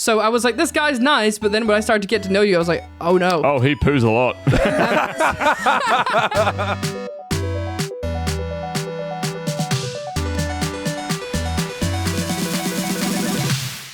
So I was like, this guy's nice, but then when I started to get to know you, I was like, oh no. Oh, he poos a lot.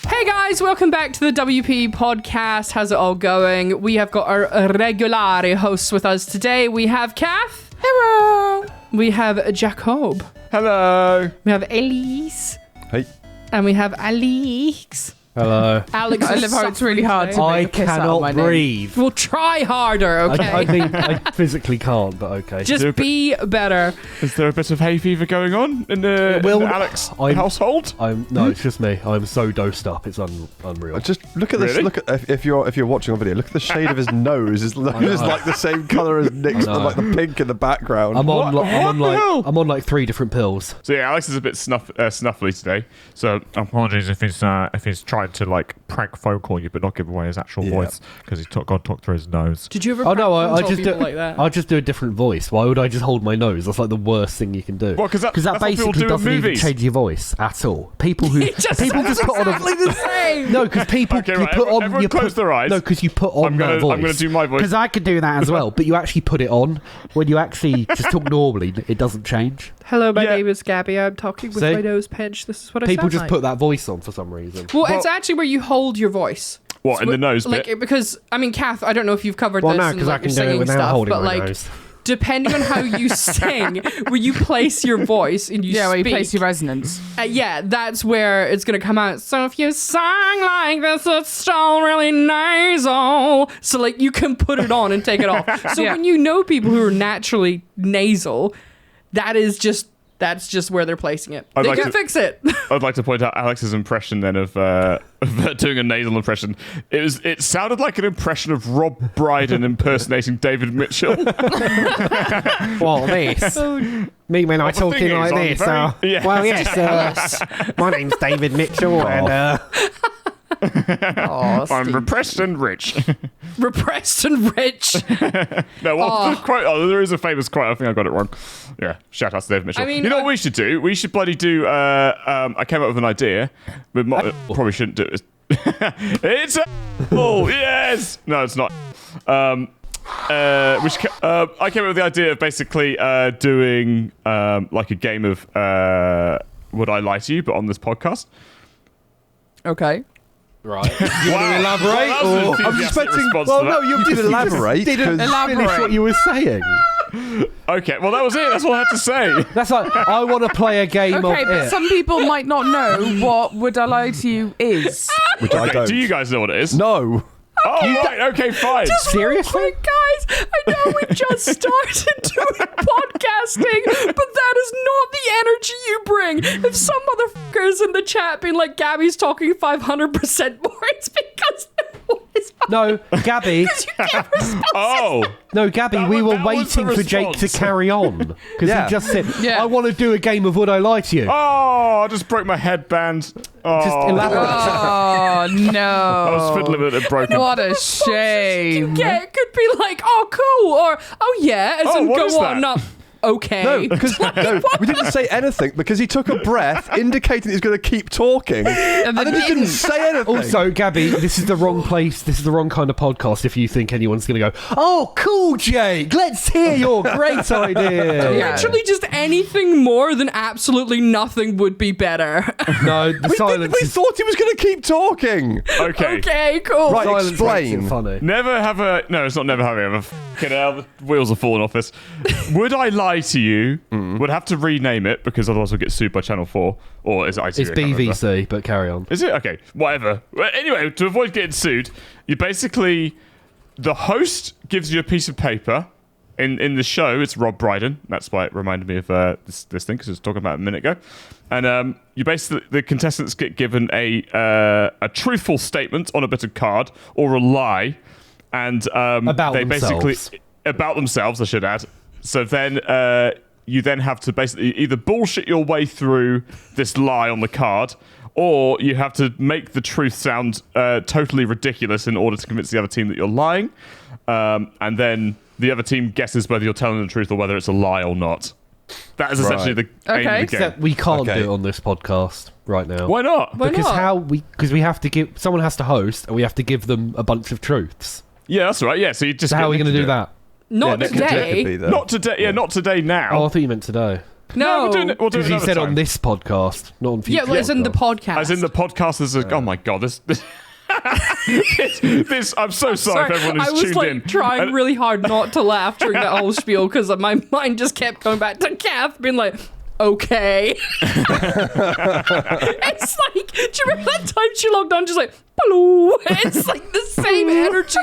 Hey guys, welcome back to the WP podcast. How's it all going? We have got our regular hosts with us today. We have Kath. Hello. We have Jacob. Hello. We have Ellis. Hey. And we have Alex. Hello. Alex, I love how it's really hard to I make a piss out of my cannot name. breathe. We'll try harder, okay? I mean, I physically can't, but okay. Just be better. Is there a bit of hay fever going on in the Alex household? No, it's just me. I'm so dosed up. It's unreal. Just look at this. Really? Look at if you're watching on video. Look at the shade of his nose. His nose is like the same colour as Nick's, with like the pink in the background. I'm on hell? I'm on like 3 different pills. So yeah, Alex is a bit snuffly today. So apologies if he's trying to like prank phone call you, but not give away his actual voice because he's got talk through his nose. Did you ever Oh no, I prank just people do like that? I just do a different voice. Why would I just hold my nose? That's like the worst thing you can do. Well, because that that basically doesn't even change your voice at all. People who It just people just put exactly on the same. no, because people Okay, you right, put on everyone you close put their eyes. no, because you put on that voice. I'm gonna do my voice. Because I could do that as well, but you actually put it on. When you actually just talk normally, it doesn't change. Hello, my Yeah. name is Gabby. I'm talking with See? my nose pinched. This is what I People sound just like. put that voice on for some reason. Well, it's actually where you hold your voice. What, in the nose like, bit? Because, I mean, Kath, I don't know if you've covered Well, this no, and because like, I your can do it singing without stuff, holding but my like, nose. depending on how you sing, where you place your voice and you Yeah, where you speak, place your resonance. yeah, that's where it's going to come out. So if you sing like this, it's still really nasal. So, like, you can put it on and take it off. So Yeah. when you know people who are naturally nasal, that's just where they're placing it. I'd They like can to- fix it. I'd like to point out Alex's impression then of doing a nasal impression. It sounded like an impression of Rob Brydon impersonating David Mitchell. Well, this. Me when I the talking thing like is, this. I'm very- yeah. Well, yes. My name's David Mitchell, and Oh, I'm Steve. repressed and rich. Repressed and rich. No, well, the quote, there is a famous quote. I think I got it wrong. Yeah, shout out to David Mitchell. I mean, you know what we should do? We should bloody do. I came up with an idea, but probably shouldn't do it. It's a yes. No, it's not. I came up with the idea of basically doing like a game of Would I Lie to You, but on this podcast. Okay. right. You want to elaborate? Well, that was an or? enthusiastic response Well, to no, that. you did elaborate. Didn't 'cause- finish what you were saying. Okay, well that was it. That's all I had to say. That's like I want to play a game Okay, of but it. some people might not know what Would I Lie to You is. Which I Okay, don't. do you guys know what it is? No. Oh, right. Okay, fine. Seriously? Quick, guys, I know we just started doing podcasting, but that is not the energy you bring. If some motherfuckers in the chat being like, Gabby's talking 500% more, it's because their voice. No, Gabby. Because you can't respond. Oh, No, Gabby, That we was- were that was the waiting for Jake to response. carry on. Because Yeah. he just said, Yeah. I want to do a game of Would I Lie to You? I just broke my headband. Oh, Just elaborate. Oh, no. I was fiddling with it broken. What a shame. Yeah, it could be like, oh, cool, or oh, yeah, as Oh, in what go is on, that? not okay. No, because we didn't say anything because he took a breath, indicating he's going to keep talking, and then he didn't say anything. Also, Gabby, this is the wrong place. This is the wrong kind of podcast if you think anyone's going to go, oh, cool, Jake. Let's hear your great idea. Yeah. Literally just anything more than absolutely nothing would be better. No, the silence we is thought he was going to keep talking. Okay. Okay, cool. Right. silence makes explain. it funny. Never have a... No, it's not never have ever. Fucking hell, the wheels are falling off this. Would I Lie to You? Would have to rename it because otherwise we'll get sued by Channel 4. Or is it ITV? It's I can't remember. BVC, but carry on. Is it? Okay, whatever. Well, anyway, to avoid getting sued, you basically... The host gives you a piece of paper. In the show, it's Rob Brydon. That's why it reminded me of this thing, because I was talking about it a minute ago. And you basically... The contestants get given a truthful statement on a bit of card, or a lie. And About they themselves. basically... About themselves, I should add. So then... you then have to basically either bullshit your way through this lie on the card, or you have to make the truth sound totally ridiculous in order to convince the other team that you're lying. And then the other team guesses whether you're telling the truth or whether it's a lie or not. That is essentially the aim of the game. Except we can't Okay. do it on this podcast right now. Why not? Why not? Because we have to give someone has to host and we have to give them a bunch of truths. Yeah, that's right. Yeah, so you just. So how are we going to do that? Not Nick could today. be there. Not today. Yeah, not today. Now. Oh, I thought you meant today. No, we'll do it Because you another said time. on this podcast, not on future. yeah, well, it's in the podcast. As in the podcast. There's a. Oh my god, this. this. I'm so sorry, if everyone I who's was tuned like in. trying And- really hard not to laugh during that whole spiel because my mind just kept going back to Kath being like, okay. It's like, do you remember that time she logged on? She's like, hello. It's like the same energy.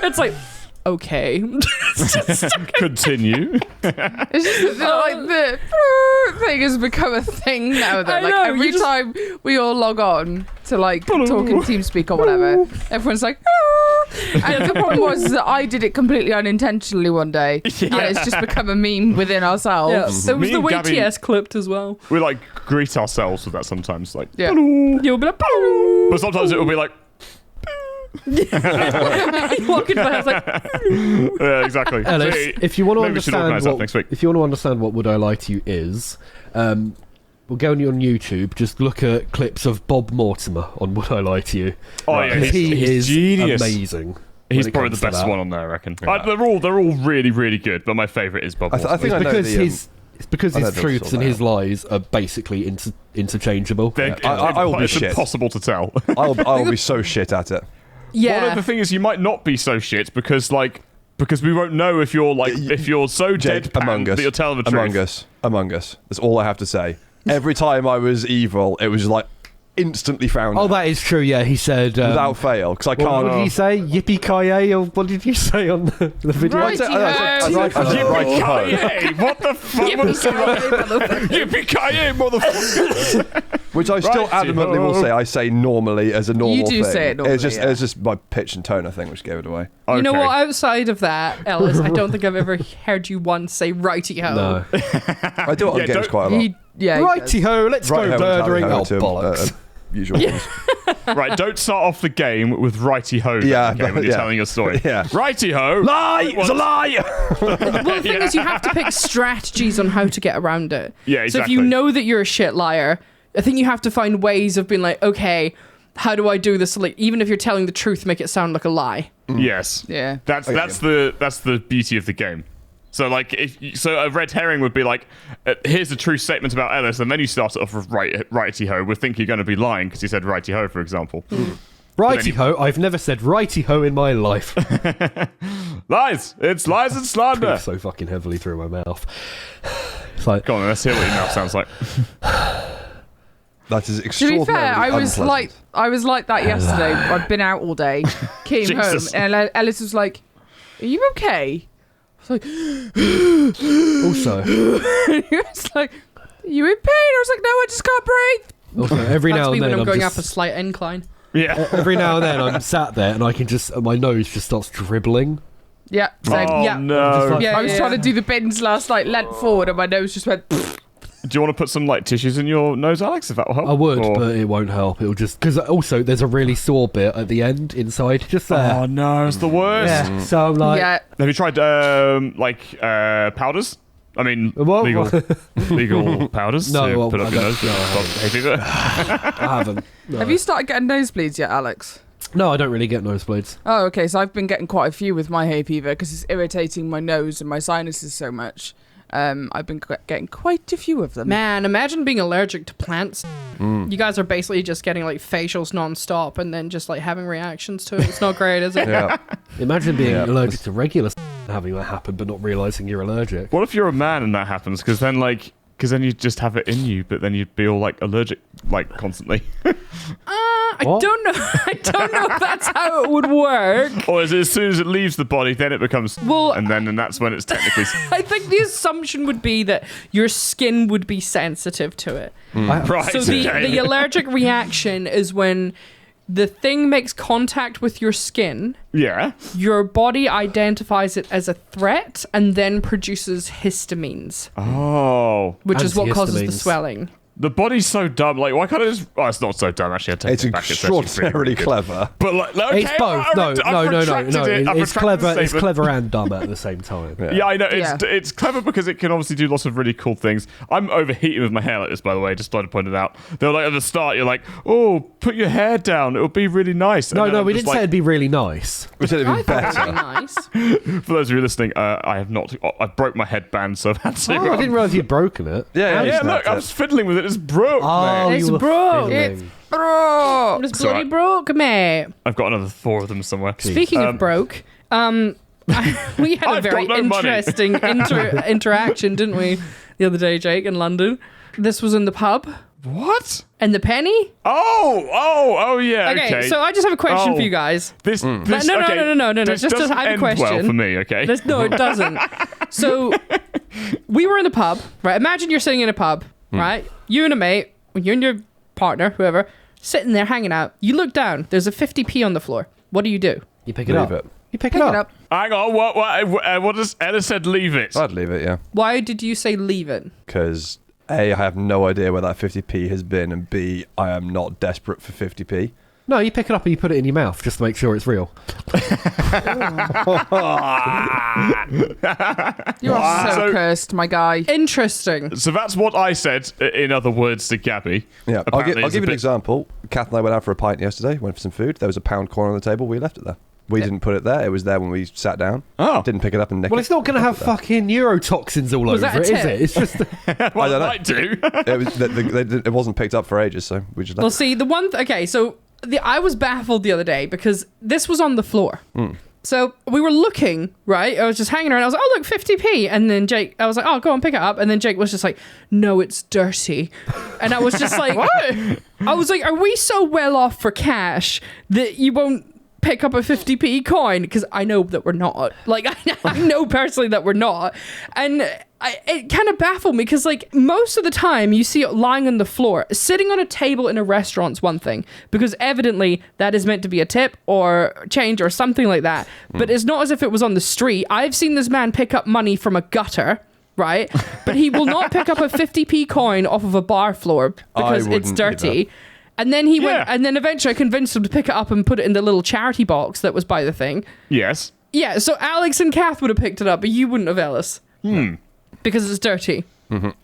It's like okay. It's just Continue. It's just like the thing has become a thing now. Though, I like know, every you just- time we all log on to like talk in TeamSpeak or whatever, everyone's like. And the problem was that I did it completely unintentionally one day, and it's just become a meme within ourselves. yeah. There was Me the and way Gabby- TS clipped as well. We like greet ourselves with that sometimes, like. Yeah. You'll be like, But sometimes it will be like. you walk into my house like, Yeah, exactly. Ellis, See, if you want to maybe we should organise understand that next week. if you want to understand what Would I Lie to You is, we'll go on YouTube. Just look at clips of Bob Mortimer on Would I Lie to You. Oh yeah, 'Cause he he's is genius. amazing. He's when it probably comes the to best that. one on there, I reckon. They're all really, really good, but my favourite is Bob. I Mortimer. think I know Because the. it's because I know his the truths sort and of his lies are basically interchangeable. I will be it's shit. impossible to tell. I'll be so shit at it. yeah. Well, the thing is, you might not be so shit because we won't know if you're if you're so Jake, deadpan Among Us. that you're telling the truth. Among Us. That's all I have to say. Every time I was evil, it was like instantly found Oh, out, that is true. Yeah, he said. without fail, because I what, can't. what did he say? Yippee ki or what did you say on the video? Right. Yippee-ki-yay! What the fuck? Yippee-ki-yay, motherfucker! Which I still Righty-ho. adamantly will say I say normally as a normal You do thing. say it normally, It's just, yeah. it's just my pitch and tone, I think, which gave it away. You know Okay. what? Outside of that, Ellis, I don't think I've ever heard you once say righty-ho. No. I do it on Yeah, games don't- quite a lot. He does. Righty ho, let's Right, go ho, murdering. tally-ho Oh, to, bollocks. usual ones. Right, don't start off the game with righty-ho Yeah, game when you're yeah. telling your story. Yeah. Righty-ho! Lie! It's a lie! Well, the thing is, you have to pick strategies on how to get around it. Yeah, So if exactly. you know that you're a shit liar, I think you have to find ways of being like, okay, how do I do this? Like, even if you're telling the truth, make it sound like a lie. Yes. Yeah. That's the beauty of the game. So like so a red herring would be like, here's the true statement about Ellis, and then you start it off with righty-ho. We think you're going to be lying because you said righty-ho, for example. Righty ho, I've never said righty ho in my life. Lies! It's lies and slander! So fucking heavily through my mouth. It's like, Go on, let's hear what your mouth sounds like. That is To be extraordinarily fair, I was unpleasant. like that yesterday. I'd been out all day, came Jesus. home, and Ellis was like, "Are you okay?" I was like, also, he was like, "Are you in pain?" I was like, "No, I just can't breathe." also every That's now me and when then I'm going just, up a slight incline. Yeah. every now and then I'm sat there and I can just my nose just starts dribbling. Yeah, same. Oh Yeah. no. Just like- I was yeah. trying to do the bins last night, leant forward, and my nose just went. Do you want to put some like tissues in your nose, Alex, if that will help? I would, Or- but it won't help. It'll just because also there's a really sore bit at the end inside, just there. Oh no, it's the worst. Yeah. So I'm like, Yeah, Have you tried powders? I mean, What? legal powders No, to well, put up I your don't- nose. no, I Stop hay fever. I haven't. No. have you started getting nosebleeds yet, Alex? No, I don't really get nosebleeds. Oh, okay. So I've been getting quite a few with my hay fever because it's irritating my nose and my sinuses so much. I've been getting quite a few of them. Man, imagine being allergic to plants. You guys are basically just getting like facials non-stop and then just like having reactions to it. It's not great, is it? Yeah. Imagine being Yeah. allergic to regular and having that happen, but not realizing you're allergic. What if you're a man and that happens? Because then you just have it in you, but then you'd be all like allergic like constantly. I What? don't know. I don't know if that's how it would work. Or is it as soon as it leaves the body, then it becomes Well, and that's when it's technically I think the assumption would be that your skin would be sensitive to it. right. So the okay. allergic reaction is when the thing makes contact with your skin, Yeah. your body identifies it as a threat and then produces histamines, Oh. which is what causes the Antihistamines. swelling. The body's so dumb. Like, why can't I just... Oh, it's not so dumb, actually. I take It's it back. extraordinarily clever. But, like, okay, It's both. No. It's clever. It's clever and dumb at the same time. Yeah, I know. It's clever because it can obviously do lots of really cool things. I'm overheating with my hair like this, by the way, just to point it out. They were like, at the start, you're like, oh, put your hair down. It'll be really nice. No, we didn't say it'd be really nice. We said it'd be better. Nice. For those of you listening, I have not... I broke my headband, so I've had to... I didn't realise you'd broken it. Yeah, look, I was fiddling with it. It's broke, man. It's you were broke. fiddling. Bro. It's bloody broke, mate. I've got another 4 of them somewhere. Speaking of broke, we had a I've very got no money. interesting interaction, didn't we, the other day, Jake, in London? This was in the pub. What? And the penny? Oh, yeah. Okay, so I just have a question for you guys. This No. This Just doesn't I have a end question. well for me. Okay. No, it doesn't. So we were in the pub, right? Imagine you're sitting in a pub, right? You and a mate, you and your partner, whoever, sitting there hanging out. You look down. There's a 50p on the floor. What do? You pick it up. Leave it. You pick it up. Hang on. What does Ellis said? Leave it. I'd leave it, yeah. Why did you say leave it? Because A, I have no idea where that 50p has been, and B, I am not desperate for 50p. No, you pick it up and you put it in your mouth just to make sure it's real. You are so So- cursed, my guy. Interesting. So that's what I said. In other words, to Gabby. Yeah, I'll Apparently give it's you a an bit- example. Kath and I went out for a pint yesterday, went for some food. There was a £1 coin on the table. We left it there. We didn't put it there. It was there when we sat down. Oh. Didn't pick it up and nick Well, it. it's not going to have fucking neurotoxins all Was over that it, a is tip? it? It's just... Well, I don't know. might do. It wasn't picked up for ages, so we just left Well, it. see, I was baffled the other day because this was on the floor. So we were looking, right? I was just hanging around. I was like, oh, look, 50p. And then I was like, oh, go on, pick it up. And then Jake was just like, no, it's dirty. And I was just like, what? I was like, are we so well off for cash that you won't pick up a 50p coin? Because I know that we're not. Like, I know personally that we're not. And it kind of baffled me because, like, most of the time you see it lying on the floor. Sitting on a table in a restaurant's one thing, because evidently that is meant to be a tip or change or something like that. But it's not as if it was on the street. I've seen this man pick up money from a gutter, right? But he will not pick up a 50p coin off of a bar floor because it's wouldn't dirty. either. And then he went, Yeah. and then eventually I convinced him to pick it up and put it in the little charity box that was by the thing. Yes. Yeah, so Alex and Kath would have picked it up, but you wouldn't have, Ellis. Because it's dirty.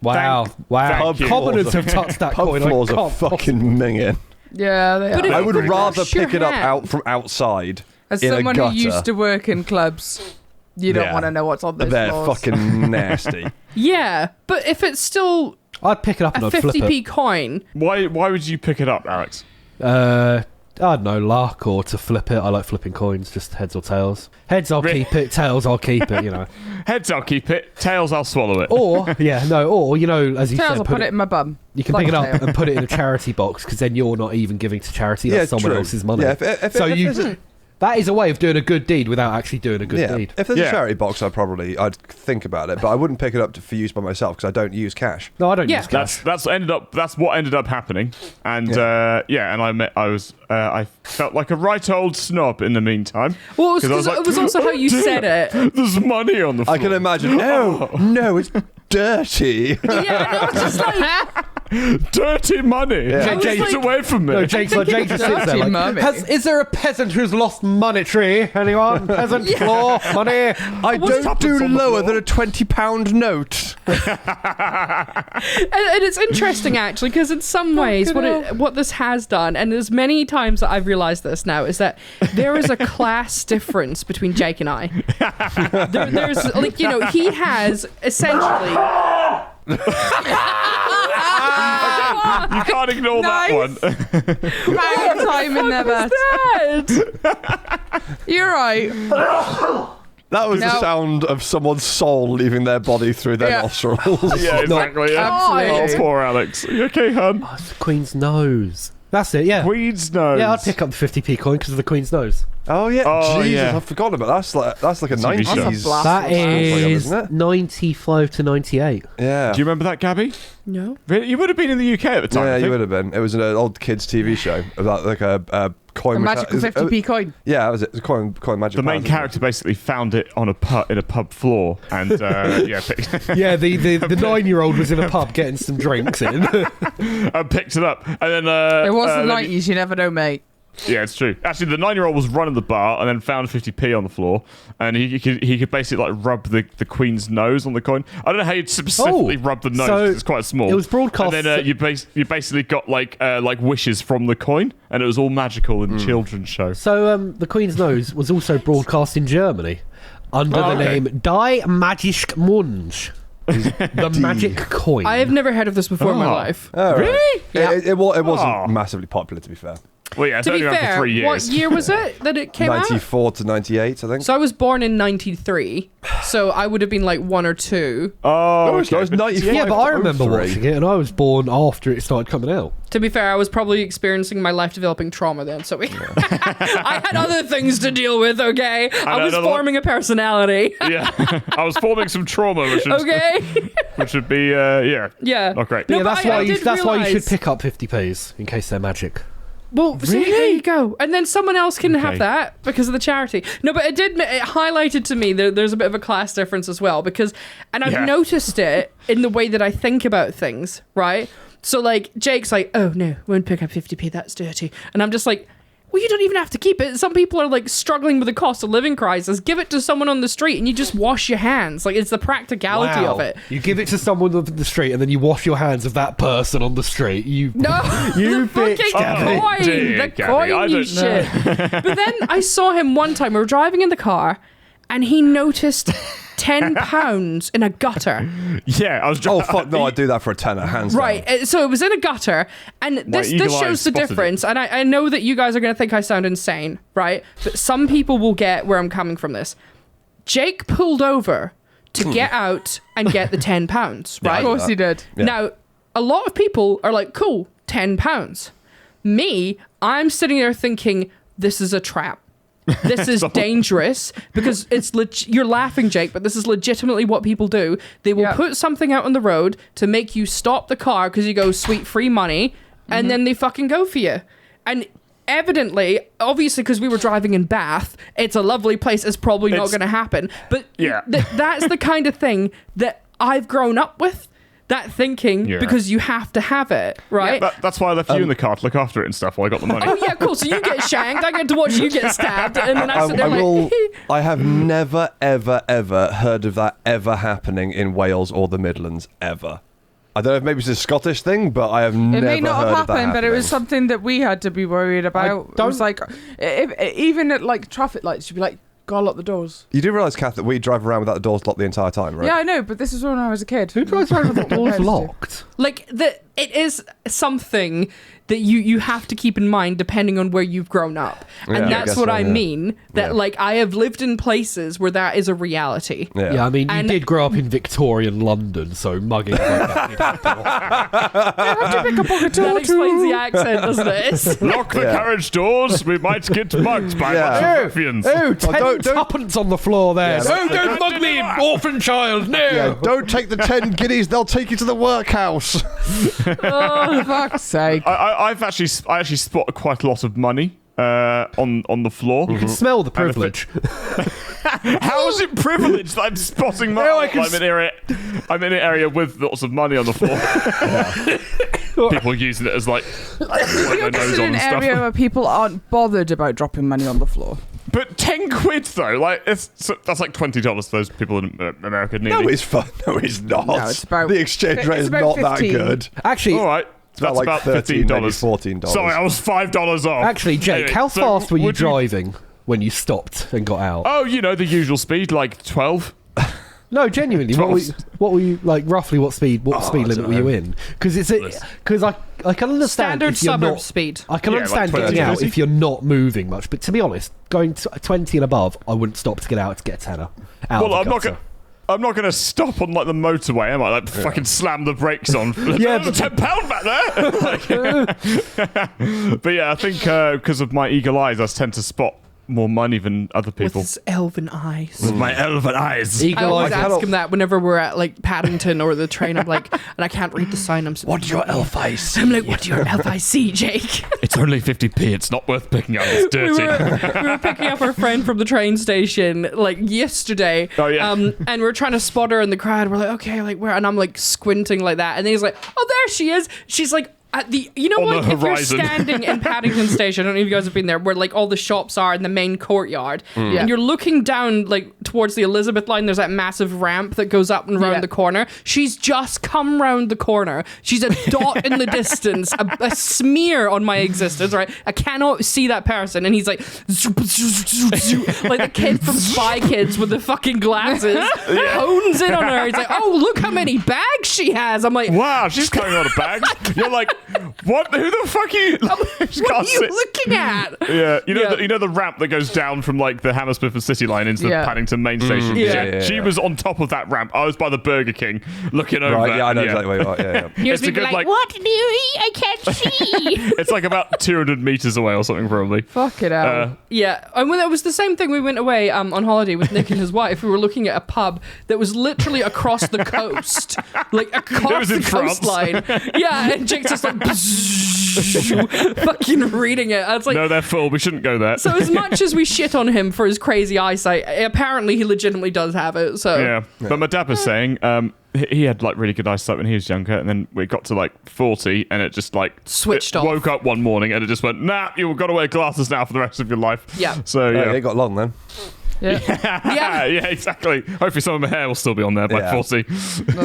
Wow. thank you. Commoners have touched that Pub coin. floors I are can't fucking minging. Yeah, they But are. if I you would could rather wash your pick it up hands. out from outside As in a someone who gutter. used to work in clubs, you don't Yeah. want to know what's on those They're floors. fucking nasty. Yeah, but if it's still I'd pick it up a and I'd flip 50p it. coin, Why would you pick it up, Alex? I don't know, luck or to flip it. I like flipping coins, just heads or tails. Heads, I'll keep it. Tails, I'll keep it, you know. Heads, I'll keep it. Tails, I'll swallow it. Or, as you Tails, said, I'll put it in my bum. you can Like pick it a up tail. and put it in a charity box because then you're not even giving to charity. That's someone true. else's money. Yeah, if so there's a- that is a way of doing a good deed without actually doing a good deed. If there's Yeah. a charity box, I'd think about it, but I wouldn't pick it up for use by myself because I don't use cash. No, I don't Yeah. use cash. That's what ended up happening, and I felt like a right old snob in the meantime. well, it was, 'Cause I was like, it was also how you "Oh, said dear, it. There's money on the floor. I can imagine. No, it's dirty. Yeah, and I was just like, Dirty money. Yeah. Take it away from me. No, Jake just sits there Dirty like, mummy. is there a peasant who's lost money tree? Anyone? Peasant floor money? I don't tuppence do on the lower floor? than a £20 note. and it's interesting actually because in some ways what this has done, and there's many times that I've realized this now, is that there is a class difference between Jake and I. There's like, you know, he has essentially You can't ignore that one. Bang time in there, Beth. You're right. That was the No. sound of someone's soul leaving their body through their Yeah. nostrils. Yeah, exactly. Yeah. Absolutely. Oh, poor Alex. You okay, hun? Oh, it's the Queen's nose. That's it, yeah. Queen's nose. Yeah, I'd pick up the 50p coin because of the Queen's nose. Oh yeah, Oh, Jesus, yeah. I forgot about that. That's like a TV show. 90s. That's a blast. That is isn't it? 95 to 98. Yeah. Do you remember that, Gabby? no. Really? You would have been in the UK at the time. Yeah, I you think. would have been. It was an old kids' TV show about like a coin. A which magical is- 50p coin. Yeah, it was a coin magic. The main pound, character basically found it on in a pub floor, and Yeah, the 9-year-old was in a pub getting some drinks in. and picked it up, and then It was the then 90s, you never know, mate. yeah, it's true. Actually, the 9-year-old was running the bar and then found 50p on the floor, and he could basically like rub the Queen's nose on the coin. I don't know how you'd specifically rub the nose. so 'cause it's quite small. it was broadcast- and then you basically got like wishes from the coin, and it was all magical and children's show. So the Queen's nose was also broadcast in Germany under the name Die Magisk Mund. The magic coin. I have never heard of this before in my life. Oh, right. Really? Yeah. It wasn't Oh. massively popular, to be fair. Well, yeah, it's To be only around for fair, 3 years. what year was it that it came out? 94 to 98, I think. So I was born in 93, so I would have been like 1 or 2. Oh, So it was 95 yeah, but I to remember 03. watching it, and I was born after it started coming out. To be fair, I was probably experiencing my life-developing trauma then, so I had other things to deal with, okay? I was another one. forming a personality, yeah, I was forming some trauma, okay? which would be Yeah. not great. No, Yeah, but that's I why did that's why you should realise- pick up 50p's in case they're magic. Well, see, there you go. And then someone else can have Okay. that because of the charity. No, but it highlighted to me that there's a bit of a class difference as well and I've Yeah. noticed it in the way that I think about things, right? So like Jake's like, oh no, won't pick up 50p, that's dirty. And I'm just like, well, you don't even have to keep it. Some people are like struggling with the cost of living crisis. Give it to someone on the street and you just wash your hands. Like it's the practicality of it. You give it to someone on the street, and then you wash your hands of that person on the street. No, You the fucking bitch, Gabby. coin, Dear the Gabby, coin, I you don't know. shit. But then I saw him one time. We were driving in the car, and he noticed £10 in a gutter. Yeah, I was. Oh, fuck no, I'd do that for a tenner, hands down. Right, so it was in a gutter, and this eagle eyes shows the spotted it. difference. And I know that you guys are going to think I sound insane, right? But some people will get where I'm coming from this. Jake pulled over to get out and get the £10, right? Of course he did. Yeah. Now, a lot of people are like, cool, £10. Me, I'm sitting there thinking, this is a trap. This is dangerous because it's you're laughing, Jake, but this is legitimately what people do. They will put something out on the road to make you stop the car because you go, sweet, free money, and then they fucking go for you. And evidently, obviously, because we were driving in Bath, it's a lovely place. It's probably not going to happen. But Yeah. that's the kind of thing that I've grown up with. That thinking, Yeah. because you have to have it, right? That's why I left you in the car to look after it and stuff while I got the money. Oh yeah, cool. So you get shanked, I get to watch you get stabbed, and then I sit there like, I have never, ever, ever heard of that ever happening in Wales or the Midlands, ever. I don't know if maybe it's a Scottish thing, but I have It never may not heard have of that happened, but it was happening. something that we had to be worried about. It was like, even at like traffic lights, you'd be like, gotta lock the doors. You do realise, Kath, that we drive around without the doors locked the entire time, right? Yeah, I know, but this was when I was a kid. Who drives around with the doors locked? like it is something that you have to keep in mind depending on where you've grown up, Yeah, and I that's guess what so, I yeah. mean. That Yeah. like I have lived in places where that is a reality. Yeah, I mean, you And- did grow up in Victorian London, so mugging like that did happen. That explains the accent, doesn't it? It's- Lock the carriage doors. We might get mugged by Yeah. lots of ruffians. Oh, 10 don't- tuppence on the floor there. Yeah, Oh, don't mug me, orphan child, no! Yeah, don't take the 10 guineas, they'll take you to the workhouse. Oh, fuck's sake. I actually spotted quite a lot of money on the floor. You can smell the privilege. How is it privileged that I'm spotting money? No, I can I'm in an area with lots of money on the floor. People using it as like You're their just nose in on an and stuff. area where people aren't bothered about dropping money on the floor. But 10 quid though, like that's like $20 for those people in America. No, Nearly. it's fun. No, it's not. No, it's about- the exchange rate it's is about not 15. that good. Actually, All right, that's like about 13, maybe $15. $14. Sorry, I was $5 off. Jake, Anyway, how so fast were you would driving when you stopped and got out? Oh, you know the usual speed, like 12. No, genuinely, what were you like? Roughly, what speed limit were you in? Because I can understand Standard if you're suburb not, speed. I can Yeah, understand like 20, getting out 30. if you're not moving much, but to be honest, going to 20 and above, I wouldn't stop to get out to get a tenner. Well, I'm not gonna stop on like the motorway, am I? Like fucking slam the brakes on. Yeah, There's £10 back there. But yeah, I think because of my eagle eyes, I tend to spot more money than other With people. his elven eyes. With my elven eyes. I Eagle always eyes. ask him that whenever we're at like Paddington or the train. I'm like, and I can't read the sign. What's your elf eyes? I'm like, what do your elf eyes see, Jake? It's only 50p. It's not worth picking up. It's dirty. We were picking up our friend from the train station like yesterday. Oh, yeah. And we're trying to spot her in the crowd. We're like, okay, like where? And I'm like squinting like that. And then he's like, oh, there she is. She's like at the, you know, On like the if you're horizon. standing in Paddington Station, I don't know if you guys have been there, where like all the shops are in the main courtyard, and you're looking down like towards the Elizabeth line. There's that massive ramp that goes up and round the corner. She's just come round the corner. She's a dot in the distance, a smear on my existence. Right, I cannot see that person, and he's like, zoop, zoop, zoop, zoop, like the kid from Spy Kids with the fucking glasses, hones in on her. He's like, oh, look how many bags she has. I'm like, Wow, she's carrying a lot of bags. You're like, what? Who the fuck are you? what are you looking at? Yeah, you know, Yeah. you know the ramp that goes down from like the Hammersmith and City line into the Yeah. Paddington main station. Yeah. She was on top of that ramp. I was by the Burger King, looking over. Right, yeah, I know and exactly where you are. Yeah. Here's It's a people good, like, like- what do you eat? I can't see. It's like about 200 meters away or something, probably. Fuck it out. Yeah, and when it was the same thing, we went away on holiday with Nick and his wife. We were looking at a pub that was literally across the coast, like across was the in France. coastline. Yeah, and Jake's just like fucking reading it. I was like, No, they're full. We shouldn't go there. so as much as we shit on him for his crazy eyesight, apparently he legitimately does have it. So Yeah. But my dad was saying he had like really good eyesight when he was younger, and then we got to like 40 and it just like Switched it off. woke up one morning and it just went, nah, you've got to wear glasses now for the rest of your life. Yeah. So Yeah, yeah. they got long then. Yeah. Yeah. Yeah, exactly. Hopefully some of my hair will still be on there by Yeah. 40.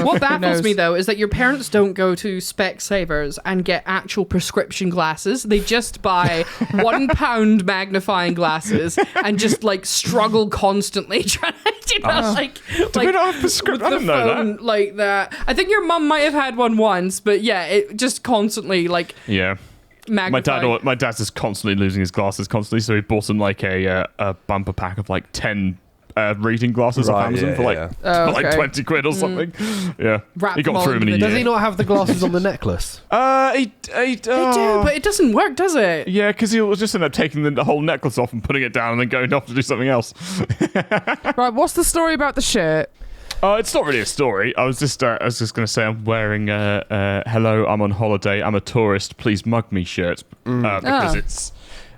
What baffles knows? me though is that your parents don't go to Specsavers and get actual prescription glasses. They just buy £1 magnifying glasses and just like struggle constantly trying to, you know, like Do we not have prescription? I the didn't know phone that. like that. I think your mum might have had one once, but yeah, it just constantly like Yeah. magnifying. My dad's just constantly losing his glasses constantly, so he bought him like a bumper pack of like 10 reading glasses off Right, Amazon yeah, for like yeah. Oh, for like okay. 20 quid or something. Yeah. Wrap He them got all through him in a into the- year. Does he not have the glasses on the necklace? He They do, but it doesn't work, does it? yeah, because he was just end up taking the whole necklace off and putting it down and then going off to do something else. Right, what's the story about the shirt? It's not really a story. I was just going to say I'm wearing "Hello, I'm on holiday. I'm a tourist. Please mug me" shirt because it's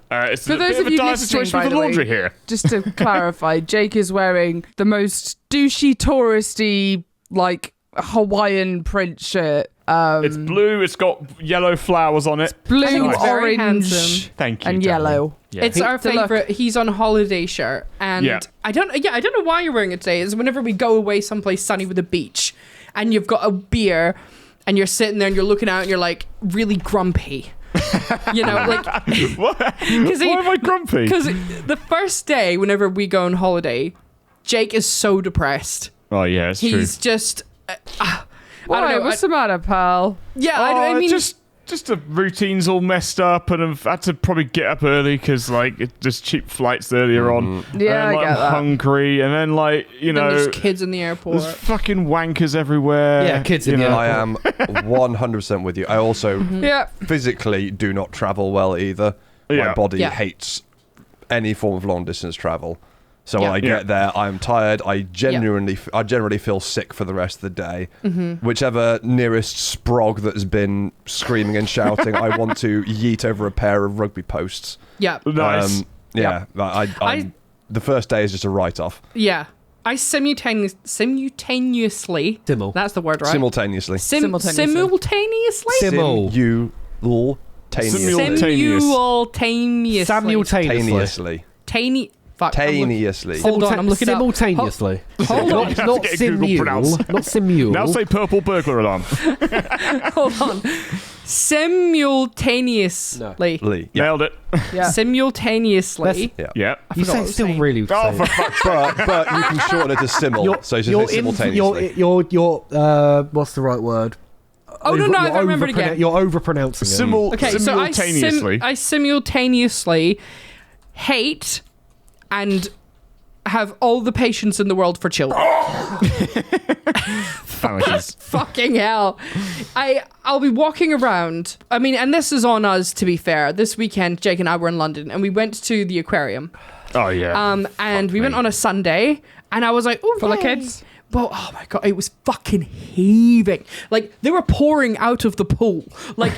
For a those bit of a you dire listening, situation by with the the way, laundry here. Just to clarify, Jake is wearing the most douchey, touristy, like Hawaiian print shirt. It's blue. It's got yellow flowers on it. Blue, I think it's very orange, handsome. Thank you. and darling. yellow. Yeah. It's our It's a look. favorite. He's on holiday shirt, and Yeah. I don't know why you're wearing it today. Is whenever we go away someplace sunny with a beach, and you've got a beer, and you're sitting there and you're looking out and you're like really grumpy. You know, like What? Why am I grumpy? Because the first day, whenever we go on holiday, Jake is so depressed. Oh yeah, it's true. He's just. I Why? don't know. What's the matter, pal? Yeah, I mean, just the routine's all messed up, and I've had to probably get up early because like it's just cheap flights earlier on. Yeah, and, I like, get I'm that. hungry, and then like you then know, there's kids in the airport. there's fucking wankers everywhere. Yeah, kids in you the know. I am 100% with you. I also Yeah. physically do not travel well either. My Yeah. body Yeah. hates any form of long distance travel. So Yeah. when I Yeah. get there, I'm tired. I generally feel sick for the rest of the day. Whichever nearest sprog that has been screaming and shouting, I want to yeet over a pair of rugby posts. Yeah, Nice. Yeah, the first day is just a write-off. yeah. I simultaneously. Simul. That's the word, right? Simultaneously. Simultaneously. Simultaneously. Simul. Simultaneously. Simultaneously. Taneously. Hold on, I'm looking up. Simultaneously. Hold on. Not Get a Google simule. pronounce. Not simule. Now say purple burglar alarm. Hold on. Simultaneously. Lee. Yeah. Nailed it. Yeah. Simultaneously. Yeah. Yeah. You forgot what I say was still saying. really. Oh, saying. for fuck's sake. But you can shorten it to simul. So it's just simultaneously. You're what's the right word? Oh, no, I remember it again. You're overpronouncing it. Okay, so simultaneously. I simultaneously hate and have all the patience in the world for children. Fucking hell. I'll be walking around. I mean, and this is on us, to be fair. This weekend, Jake and I were in London, and we went to the aquarium. Oh, yeah. And we went on a Sunday, and I was like, oh, Full of kids? Well, oh my God, it was fucking heaving. Like, they were pouring out of the pool. Like,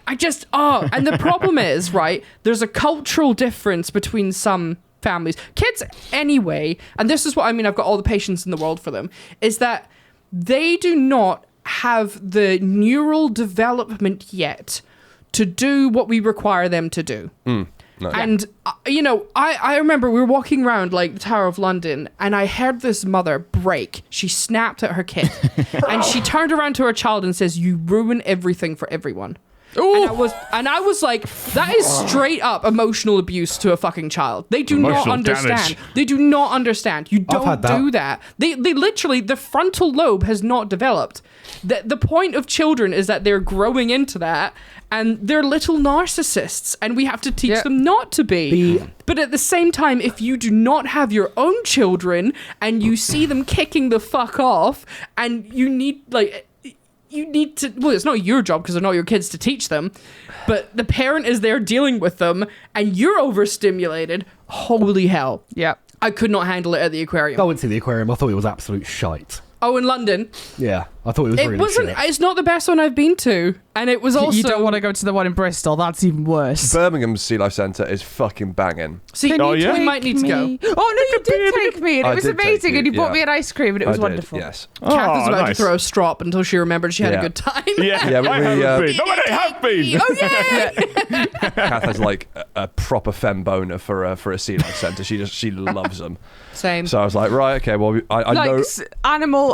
I just, and the problem is, right, there's a cultural difference between some families. Kids, anyway, and this is what I mean, I've got all the patience in the world for them, is that they do not have the neural development yet to do what we require them to do. No. And, I remember we were walking around like the Tower of London and I heard this mother break. She snapped at her kid and she turned around to her child and says, "You ruin everything for everyone." And I was like, that is straight up emotional abuse to a fucking child. They do not understand. Damage. They do not understand. You don't do that. They literally, the frontal lobe has not developed. The point of children is that they're growing into that and they're little narcissists and we have to teach them not to be. But at the same time, if you do not have your own children and you see them kicking the fuck off and you need to, well, it's not your job because they're not your kids to teach them, but the parent is there dealing with them and you're overstimulated. Holy hell. Yeah. I could not handle it at the aquarium. I went to the aquarium. I thought it was absolute shite. Oh, in London? Yeah, I thought it was really shit. It's not the best one I've been to. And it was also... You don't want to go to the one in Bristol. That's even worse. Birmingham's Sea Life Centre is fucking banging. See, we might need to go. Oh, no, you did take me. And it was amazing. And you bought me an ice cream and it was wonderful. Yes. Kath was about to throw a strop until she remembered she had a good time. Yeah, I haven't been. Nobody have been. Oh, yeah! Kath has like a proper femme boner for a Sea Life Centre. She loves them. Same. So I was like, right, okay, well, I know...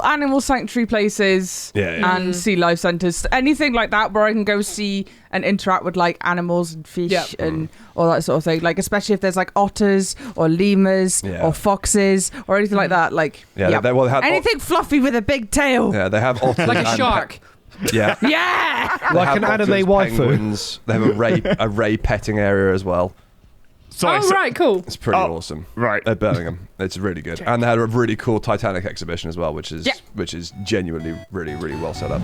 Animal sanctuary places and sea life centres. Anything like that where I can go see and interact with like animals and fish and all that sort of thing. Like, especially if there's like otters or lemurs or foxes or anything like that. Like, they have anything fluffy with a big tail. Yeah, they have otters. Like a shark. Yeah. Like an anime waifu. Penguins. They have a ray petting area as well. Right, cool. It's pretty awesome. Right. At Birmingham. It's really good. And they had a really cool Titanic exhibition as well, which is genuinely really, really well set up.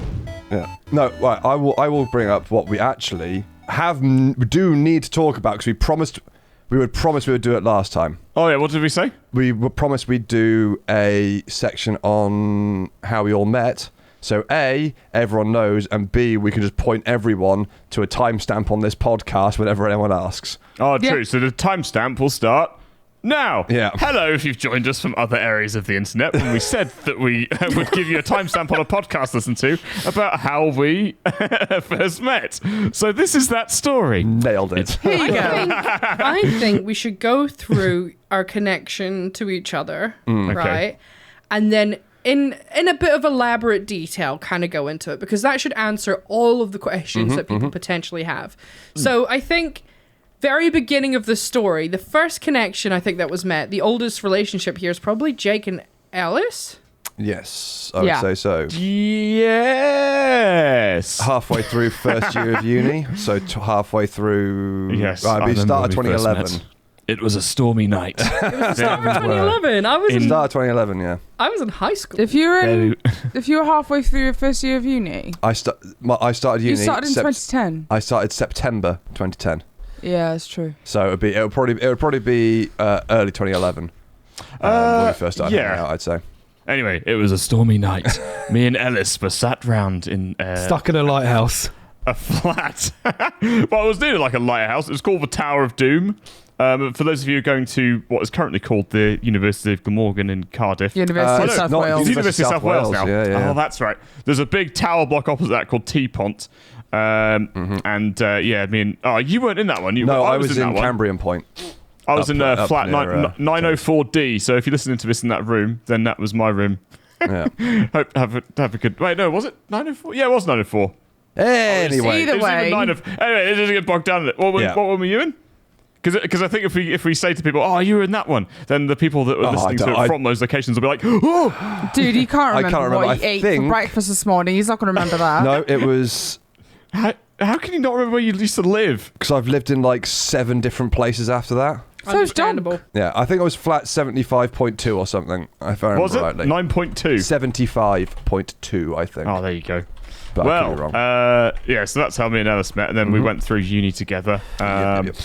Yeah. No, right, I will bring up what we actually do need to talk about because we would promise we would do it last time. Oh, yeah, what did we say? We promised we'd do a section on how we all met. So A, everyone knows, and B, we can just point everyone to a timestamp on this podcast whenever anyone asks. Oh, true. So the timestamp will start now. Yeah. Hello, if you've joined us from other areas of the internet, when we said that we would give you a timestamp on a podcast to listen to about how we first met. So this is that story. Nailed it. Here you go. I think we should go through our connection to each other, right? Okay. And then in a bit of elaborate detail kind of go into it because that should answer all of the questions that people potentially have. So I think very beginning of the story, the first connection I think that was met, the oldest relationship here is probably Jake and Ellis. Yes, I would say so. Yes. Halfway through first year of uni, so halfway through... Yes. We started 2011. It was a stormy night. It was the start of 2011. I was in Start of 2011, yeah. I was in high school. If you were halfway through your first year of uni, I started uni. you started in 2010. I started September 2010. Yeah, that's true. So it would probably be early 2011 when we first started hanging out, I'd say. Anyway, it was a stormy night. Me and Ellis were sat round in Stuck in a lighthouse. a flat. Well, it was nearly like a lighthouse. It was called the Tower of Doom. For those of you going to what is currently called the University of Glamorgan in Cardiff. University of South Wales. It's University of South Wales now. Yeah. Oh, that's right. There's a big tower block opposite that called T-Pont. And you weren't in that one. I was in that one. Cambrian Point. I was in flat near, 904D. So if you're listening to this in that room, then that was my room. Yeah. Hope have a good. Wait, no, was it 904? Yeah, it was 904. Anyway, Either way. Anyway, it doesn't get bogged down in it. What one were you in? Because I think if we say to people, "Oh, you were in that one," then the people that were listening to it from those locations will be like, "Oh, dude, you can't remember what you ate for think- breakfast this morning. He's not going to remember that." No, it was how can you not remember where you used to live?" because I've lived in like 7 different places after that. So it's John. Understandable. Yeah, I think I was flat 75.2 or something, if I remember Was it rightly. 9.2? 75.2, I think. Oh, there you go. But I could be Well, wrong. yeah, so that's how me and Ellis met, and then we went through uni together. Yep.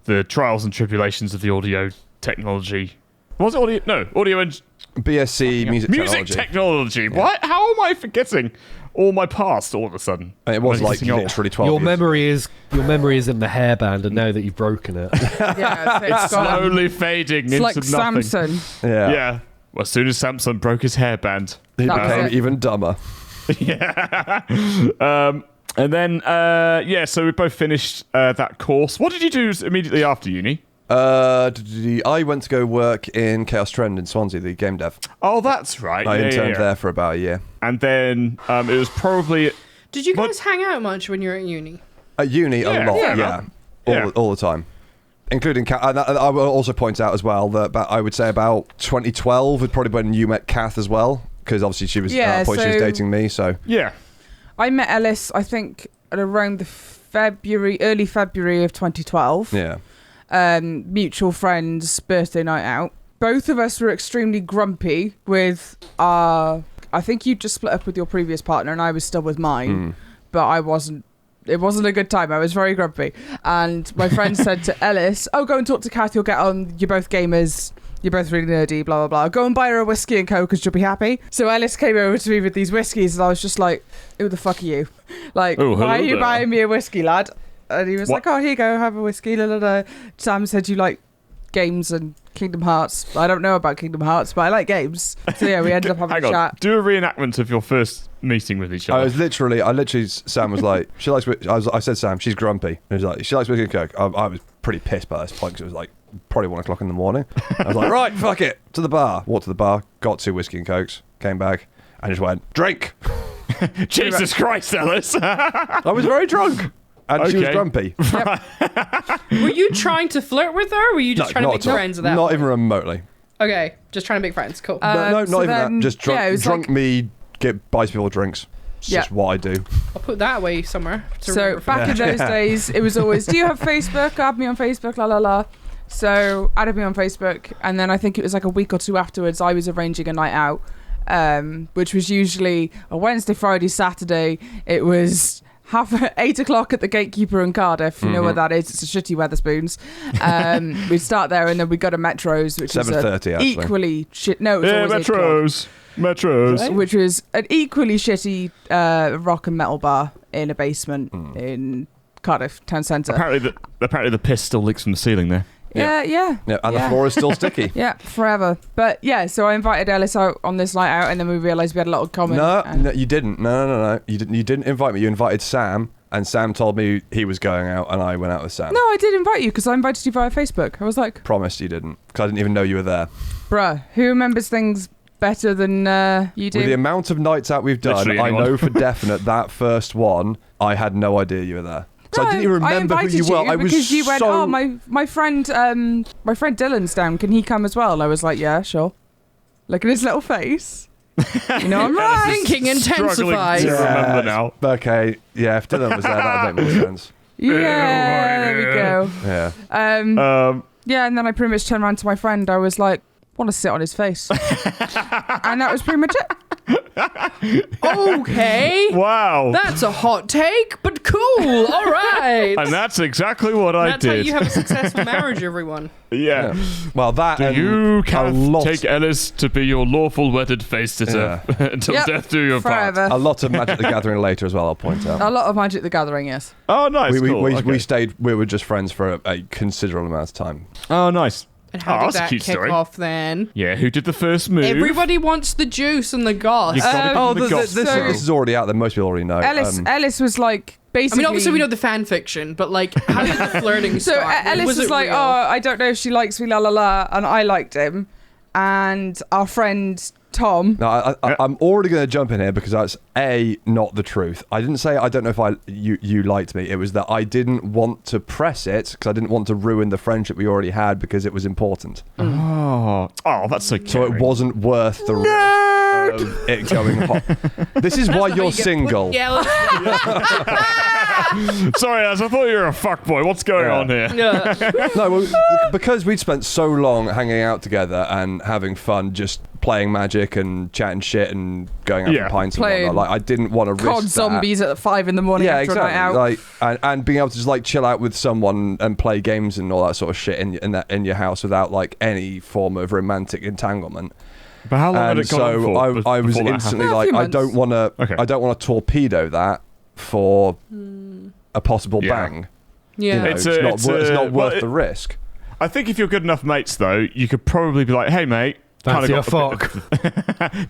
The trials and tribulations of the audio technology. Was it audio? No, audio and BSc music technology. Yeah. What? How am I forgetting all my past all of a sudden? And it was I'm like getting old. literally 12 Your years. memory is in the hairband, and now that you've broken it, Yeah, so It's gone. slowly fading It's into like nothing. Samson. Yeah. Yeah. Well, as soon as Samson broke his hairband. He That was became it. even dumber. Yeah. And then, so we both finished that course. What did you do immediately after uni? I went to go work in Chaos Trend in Swansea, the game dev. Oh, that's right. I Yeah, interned yeah. there for about a year. And then it was probably... Did you What- guys hang out much when you were at uni? At uni, Yeah, a lot, fair yeah. enough. Yeah. All the time. Including Kath. And I will also point out as well that I would say about 2012 was probably when you met Kath as well, because obviously she was Yeah, at a point she was so- dating me, so... Yeah. I met Ellis, I think, at around the early February of 2012. Yeah. Mutual friends' birthday night out. Both of us were extremely grumpy with our... I think you just split up with your previous partner and I was still with mine, but I wasn't. It wasn't a good time. I was very grumpy. And my friend said to Ellis, oh, go and talk to Kath, you'll get on. You're both gamers. You're both really nerdy, blah, blah, blah. Go and buy her a whiskey and coke because you'll be happy. So Ellis came over to me with these whiskeys and I was just like, who the fuck are you? Like, Oh, why are hello you there. buying me a whiskey, lad? And he was What? like, oh, here you go, have a whiskey. La, la, la. Sam said you like games and Kingdom Hearts. I don't know about Kingdom Hearts, but I like games. So yeah, we ended up having Hang a on. chat. Do a reenactment of your first meeting with each other. Sam was like, she likes, I said, Sam, she's grumpy. And he was like, she likes whiskey and coke. I was pretty pissed by this point because it was like probably 1 o'clock in the morning. I was like, right, fuck it, to the bar. Walked to the bar, got 2 whiskey and cokes, came back, and just went, drink. Jesus Christ, Ellis. I was very drunk. And she was Okay. grumpy. Were you trying to flirt with her? Or were you just trying to not make at all. friends at that Not point? even remotely. Okay, just trying to make friends. Cool. No, not so even then- that. Just drunk, yeah, it was drunk like- me buys people drinks. It's Yeah. just what I do. I'll put that away somewhere. To So remember for back in those days, it was always, do you have Facebook? Add me on Facebook, la la la. So added me on Facebook, and then I think it was like a week or two afterwards, I was arranging a night out, which was usually a Wednesday, Friday, Saturday. It was 8 o'clock at the Gatekeeper in Cardiff. You know where that is? It's a shitty Weatherspoons. We'd start there, and then we'd go to Metro's, which was 7:30 actually. equally shit. No, it was Yeah, always 8 o'clock. Metros. Which was an equally shitty rock and metal bar in a basement in Cardiff town centre. Apparently the piss still leaks from the ceiling there. Yeah. Yeah, and the floor is still sticky. Yeah, forever. But yeah, so I invited Ellis out on this night out, and then we realised we had a lot in common. No, and- no, you didn't. No. You didn't invite me. You invited Sam, and Sam told me he was going out, and I went out with Sam. No, I did invite you because I invited you via Facebook. I was like, Promised you didn't, because I didn't even know you were there. bruh, who remembers things better than you do? With the amount of nights out we've done, Literally I anyone. know for definite that first one, I had no idea you were there. So I No, didn't even remember who invited you were. I was because you went, so... oh, my friend Dylan's down. Can he come as well? And I was like, yeah, sure. Look at his little face. You know, I'm right. Thinking intensifies. Struggling to remember now. Okay, yeah, if Dylan was there, that would make more sense. Yeah, there we go. Yeah. Yeah, and then I pretty much turned around to my friend. I was like, want to sit on his face. And that was pretty much it. Okay. Wow. That's a hot take, but cool. All right. And that's exactly what I That's how did. you have a successful marriage, everyone. Yeah. Well, that Do and you, a Kath, lot, take Ellis to be your lawful wedded face sitter until Yep, death do you part? forever. a lot of Magic the Gathering later as well, I'll point out. A lot of Magic the Gathering, yes. Oh, nice. we, cool. we, Okay. we stayed, we were just friends for a considerable amount of time. Oh, nice. And how Oh, did that's a that cute kick story. off then? Yeah, who did the first move? Everybody wants the juice and the goss. You got it from the gospel. This is already out there. Most people already know. Ellis was like, I basically... mean, obviously we know the fan fiction, but like, how did the flirting So start? Ellis was it like, real? oh, I don't know if she likes me, la la la, and I liked him. And our friend Tom... No, I'm already going to jump in here because that's not the truth. I didn't say I don't know if you liked me. It was that I didn't want to press it because I didn't want to ruin the friendship we already had because it was important. Oh, that's so cute. So it wasn't worth the risk of it going hot. This is why you're single. Yeah. Sorry, Ellis, I thought you were a fuckboy. What's going on here? Yeah. No, well, because we'd spent so long hanging out together and having fun, just playing Magic and chatting shit and going out for pints and Playing whatnot. Like, I didn't want to risk COD that. zombies at 5 in the morning Yeah, after exactly. a night out. Like, and being able to just like chill out with someone and play games and all that sort of shit in your house without like any form of romantic entanglement. But how long had it gone on for? So I was before that instantly happened? like, A few I don't want to. Okay. I don't want to torpedo that for a possible bang. Yeah. You know, It's not worth well, the risk. I think if you're good enough mates, though, you could probably be like, "Hey, mate, Fancy kinda a fuck.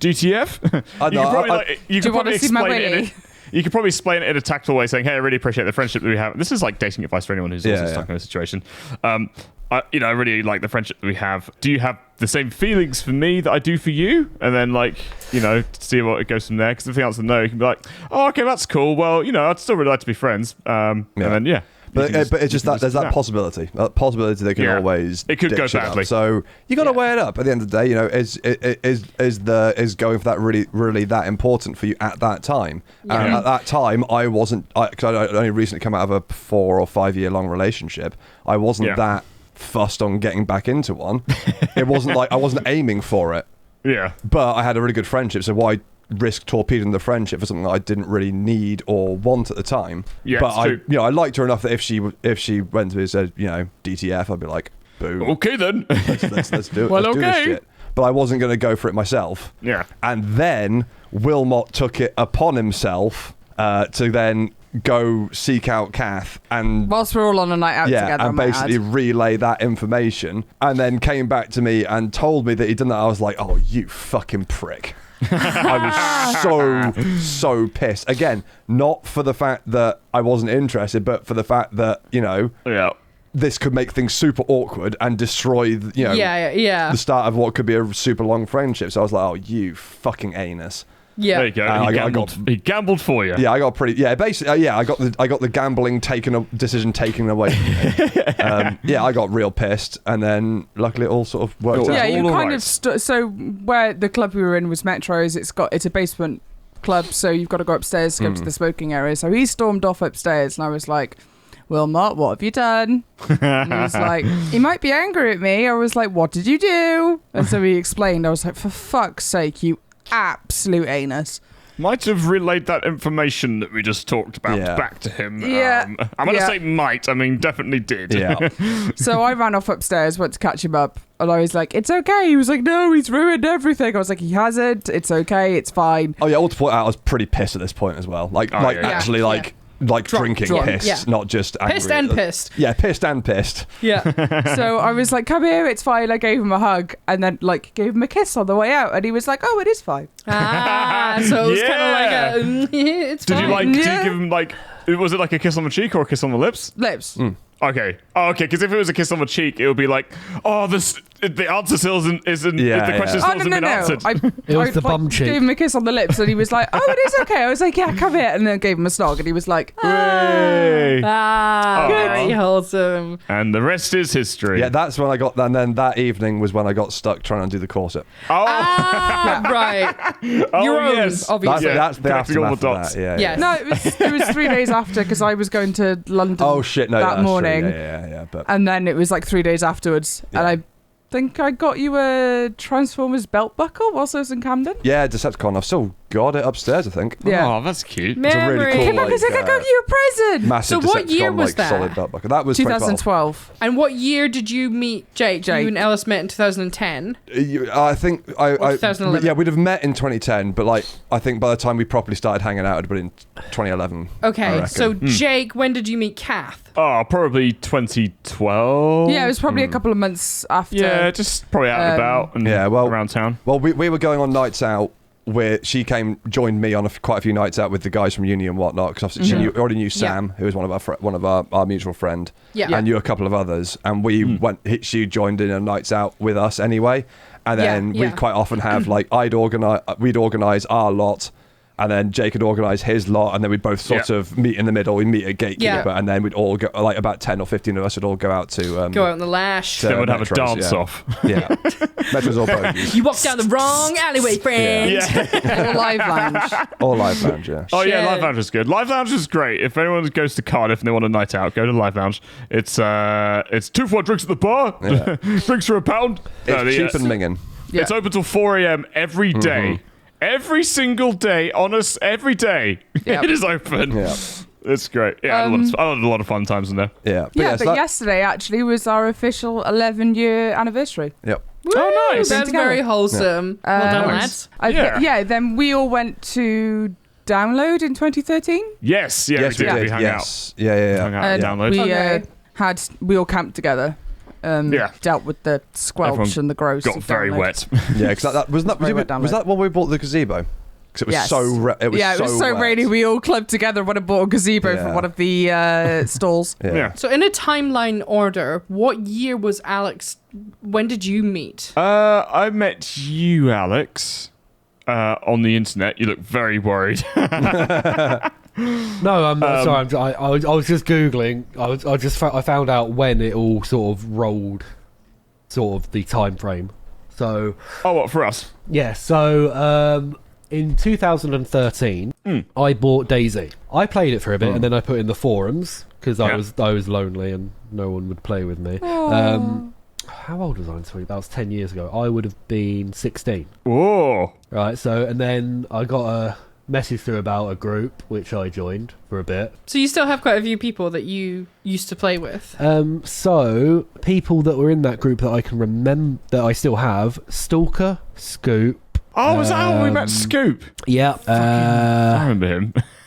DTF." I know, you could probably, I- like, you Do you could want probably to see my explain it. willy? You could probably explain it in a tactful way, saying, "Hey, I really appreciate the friendship that we have." This is like dating advice for anyone who's also stuck in a situation. I really like the friendship that we have. Do you have the same feelings for me that I do for you? And then, like, see what it goes from there. Because if the answer is no, you can be like, "Oh, okay, that's cool. Well, I'd still really like to be friends." And then, But it's just that there's that possibility. That possibility they can always. It could dick go shit badly. up. So you got to weigh it up. At the end of the day, is going for that really that important for you at that time? And at that time, I wasn't. Because I only recently come out of a 4 or 5 year long relationship. I wasn't that fussed on getting back into one. It wasn't like I wasn't aiming for it. Yeah. But I had a really good friendship, so why risk torpedoing the friendship for something that I didn't really need or want at the time? Yeah, but it's true. I liked her enough that if she went to me and said, DTF, I'd be like, boom. Okay then. Let's do it. Well, let's do this okay. shit. But I wasn't going to go for it myself. Yeah. And then Wilmot took it upon himself to then go seek out Kath and Whilst we're all on a night out together, and I might basically add. relay that information, and then came back to me and told me that he'd done that. I was like, oh, you fucking prick. I was so pissed. Again, not for the fact that I wasn't interested, but for the fact that, this could make things super awkward and destroy, the start of what could be a super long friendship. So I was like, oh, you fucking anus. Yeah. There you go. He gambled for you. Yeah, I got pretty. Yeah, basically, I got the gambling decision taken away from me. I got real pissed, and then luckily it all sort of worked out. Yeah, you all kind right. of so where the club we were in was Metro's. It's a basement club, so you've got to go upstairs to go to the smoking area. So he stormed off upstairs, and I was like, Wilmot, what have you done? And he was like, he might be angry at me. I was like, what did you do? And so he explained. I was like, for fuck's sake, you absolute anus. Might have relayed that information that we just talked about Yeah. back to him. Yeah. I'm going to Yeah. say might. I mean, definitely did. Yeah. So I ran off upstairs, went to catch him up, and I was like, it's okay. He was like, no, he's ruined everything. I was like, he hasn't. It's okay. It's fine. Oh yeah, I want to point out I was pretty pissed at this point as well. Like yeah. actually Yeah. like Drunk, drinking drunk, pissed, yeah. not just angry. Pissed and pissed. Yeah, pissed and pissed. Yeah. So I was like, come here, it's fine. I gave him a hug and then like gave him a kiss on the way out, and he was like, oh, it is fine. So it was kind of like it's Did fine. you like? Did you Yeah. give him like? Was it like a kiss on the cheek or a kiss on the lips? Lips. Okay. Oh, okay. Because if it was a kiss on the cheek, it would be like, oh, the answer still isn't Yeah, the question yeah. still Oh, hasn't no. been answered. It was the bum cheek. Gave him a kiss on the lips, and he was like, "Oh, it is okay." I was like, "Yeah, come here," and then gave him a snog, and he was like, Hooray. Ah, Oh. very wholesome. And the rest is history. Yeah, that's when I got. And then that evening was when I got stuck trying to undo the corset. Oh, Right. oh Your own, yes. obviously. That's the connecting all aftermath the of dots. that. Yeah. Yes. "No, it was 3 days after because I was going to London." Oh shit! No, that that's morning. True. Yeah. But And then it was like 3 days afterwards, and Yeah. I think I got you a Transformers belt buckle whilst I was in Camden. yeah, Decepticon. I've still got it upstairs. I think. Yeah. Oh, that's cute. It's a really Memory. cool, Came back and said, "I got you a present." massive So what Decepticon, year was like, that? solid belt buckle. That was 2012. 2012. And what year did you meet Jake? You and Ellis met in 2010. I think Or 2011? yeah, we'd have met in 2010, but like I think by the time we properly started hanging out, it'd been in 2011. I Okay, reckon. so Jake, when did you meet Kath? Oh, probably 2012. Yeah, it was probably a couple of months after. Yeah, just probably out and about and yeah, well- around town. Well, we were going on nights out where she joined me on quite a few nights out with the guys from uni and whatnot, because she already knew Sam, who was one of our mutual friend, Yeah. and knew a couple of others, and we she joined in on nights out with us anyway, and then Yeah. we'd quite often have like we'd organise our lot, And then Jake would organise his lot, and then we'd both sort of meet in the middle. We'd meet a gatekeeper, and then we'd all go, like about 10 or 15 of us would all go out to... go out in the lash. Then we'd have a Metros, dance-off. Yeah. Metros or bogies. You walked down the wrong alleyway, friend. Yeah. Or live lounge. Or live lounge, yeah. Oh, yeah, Shit. Live Lounge is good. Live Lounge is great. If anyone goes to Cardiff and they want a night out, go to Live Lounge. It's 2 for 1 drinks at the bar. Yeah. Drinks for £1. It's cheap and minging. Yeah. It's open till 4 a.m. every day. Every single day, honest, every day. Yep. It is open. Yeah. It's great. Yeah, I had a lot of fun times in there. Yeah. But so that- yesterday actually was our official 11-year anniversary. Yep. Oh, nice. That's very wholesome. Well done, lads. Then we all went to Download in 2013. Yes, Yes, we did. we We did. hung Yes. Yeah. Hung out And and download. we all camped together. Dealt with the squelch Everyone and the gross. Got of very Download. wet. Yeah, because was that when we bought the gazebo? Because it was Yes. so it was so wet. rainy. We all clubbed together when I bought a gazebo for one of the stalls. Yeah. So in a timeline order, what year was Alex? When did you meet? I met you, Alex, on the internet. You look very worried. No, I'm sorry. I was just googling. I found out when it all sort of rolled, sort of the time frame. So Oh, what, for us? yeah. So in 2013, I bought Daisy. I played it for a bit, and then I put in the forums because I was lonely and no one would play with me. How old was I? That was 10 years ago. I would have been 16. Whoa. Right. So and then I got a message through about a group which I joined for a bit. So you still have quite a few people that you used to play with. So people that were in that group that I can remember that I still have: Stalker, Scoop. Oh, was that how we met Scoop? Yeah. I remember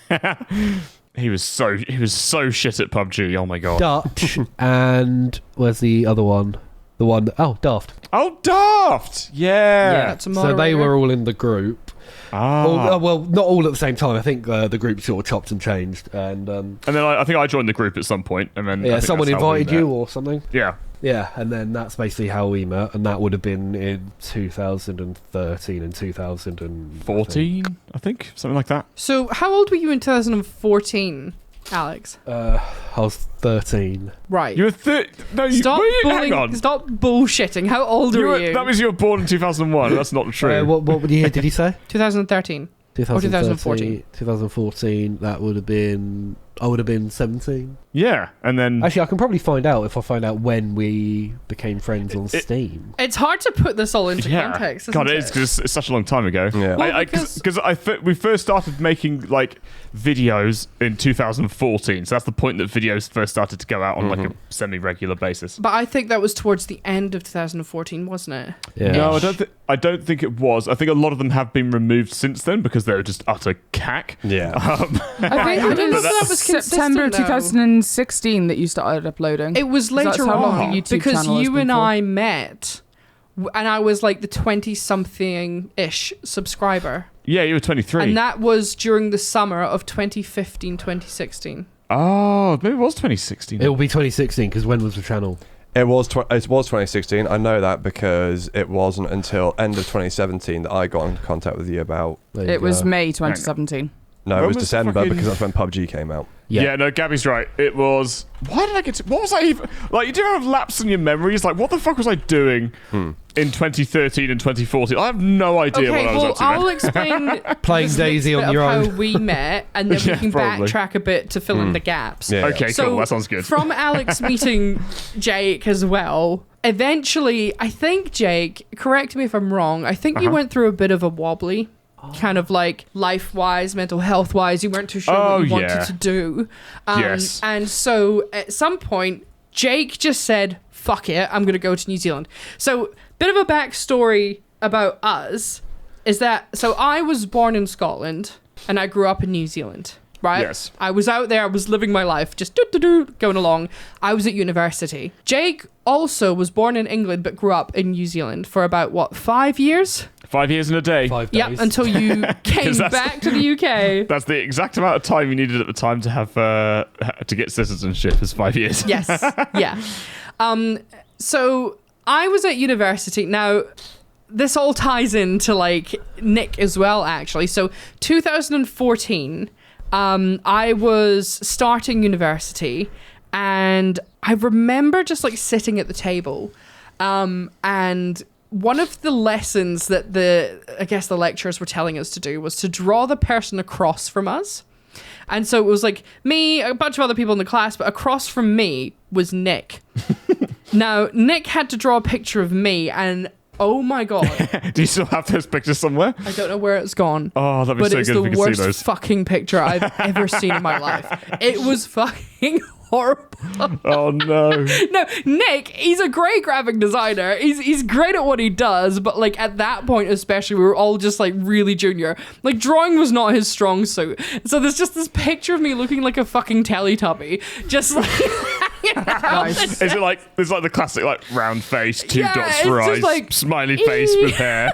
him. He was so shit at PUBG. Oh my god. Dutch and where's the other one? The one. Daft. Oh, Daft. Yeah. That's a So they moderator. were all in the group. Ah. Well, not all at the same time. I think the group sort of chopped and changed, and And then I think I joined the group at some point, and then I think someone that's how we invited met. you or something. Yeah. Yeah, and then that's basically how we met, and that would have been in 2013 and 2014. 14, I think, something like that. So how old were you in 2014, Alex? I was 13. Right. You were no. Stop Hang on. Stop bullshitting. How old were you? That was you were born in 2001. That's not true. What year did he say? 2013. 2014. 2014. That would have been. I would have been 17. Yeah, and then Actually, I can probably find out if I find out when we became friends on Steam. It's hard to put this all into yeah, context. God, isn't it is because it's such a long time ago. Yeah. Well, Because we first started making like videos in 2014, so that's the point that videos first started to go out on like a semi-regular basis. But I think that was towards the end of 2014, wasn't it? Yeah. No, I don't think it was. I think a lot of them have been removed since then because they were just utter cack. Yeah. I think I it don't know was if that was September of consistent, though. 2016 that you started uploading. It was That's later how long on the YouTube because channel has you been and for. I met, and I was like the 20-something-ish subscriber, Yeah, you were 23. and that was during the summer of 2015, 2016. Oh, maybe it was 2016. It will be 2016 because when was the channel? It was 2016. I know that because it wasn't until end of 2017 that I got in contact with you about. There you It was go. May 2017. No, When it was was December fucking- because that's when PUBG came out. Yeah, no, Gabby's right. It was. Why did I get to. What was I even. Like, you do have lapse in your memories. Like, what the fuck was I doing in 2013 and 2014? I have no idea Okay, what I was well, up to. I'll explain Playing this Daisy bit on of your how own. we met, and then we Yeah, can probably. backtrack a bit to fill in the gaps. Yeah. Okay, So, cool. That sounds good. From Alex meeting Jake as well, eventually, I think, Jake, correct me if I'm wrong, I think you went through a bit of a wobbly, kind of like life-wise, mental health-wise. You weren't too sure Oh, what you wanted yeah. to do. Yes. And so at some point, Jake just said, fuck it, I'm going to go to New Zealand. So, bit of a backstory about us is that, so I was born in Scotland and I grew up in New Zealand. Right? Yes. I was out there, I was living my life, just going along. I was at university. Jake also was born in England but grew up in New Zealand for about, 5 years? 5 years and a day. 5 days. Yep, until you came 'Cause that's- back to the UK. That's the exact amount of time you needed at the time to have to get citizenship is 5 years. Yes, yeah. So I was at university. Now, this all ties into like Nick as well, actually. So 2014, I was starting university, and I remember just like sitting at the table, and one of the lessons that the lecturers were telling us to do was to draw the person across from us. And so it was like me, a bunch of other people in the class, but across from me was Nick. Now, Nick had to draw a picture of me, and oh my God. Do you still have those pictures somewhere? I don't know where it's gone. Oh, that'd be so good if we could see those. But it's the worst fucking picture I've ever seen in my life. It was fucking horrible. Oh no. No, Nick, he's a great graphic designer. He's great at what he does, but like at that point especially, we were all just like really junior. Like drawing was not his strong suit. So there's just this picture of me looking like a fucking Teletubby. Just like Nice. Is it like it's like the classic like round face, two dots for it's eyes, just like, smiley face with hair?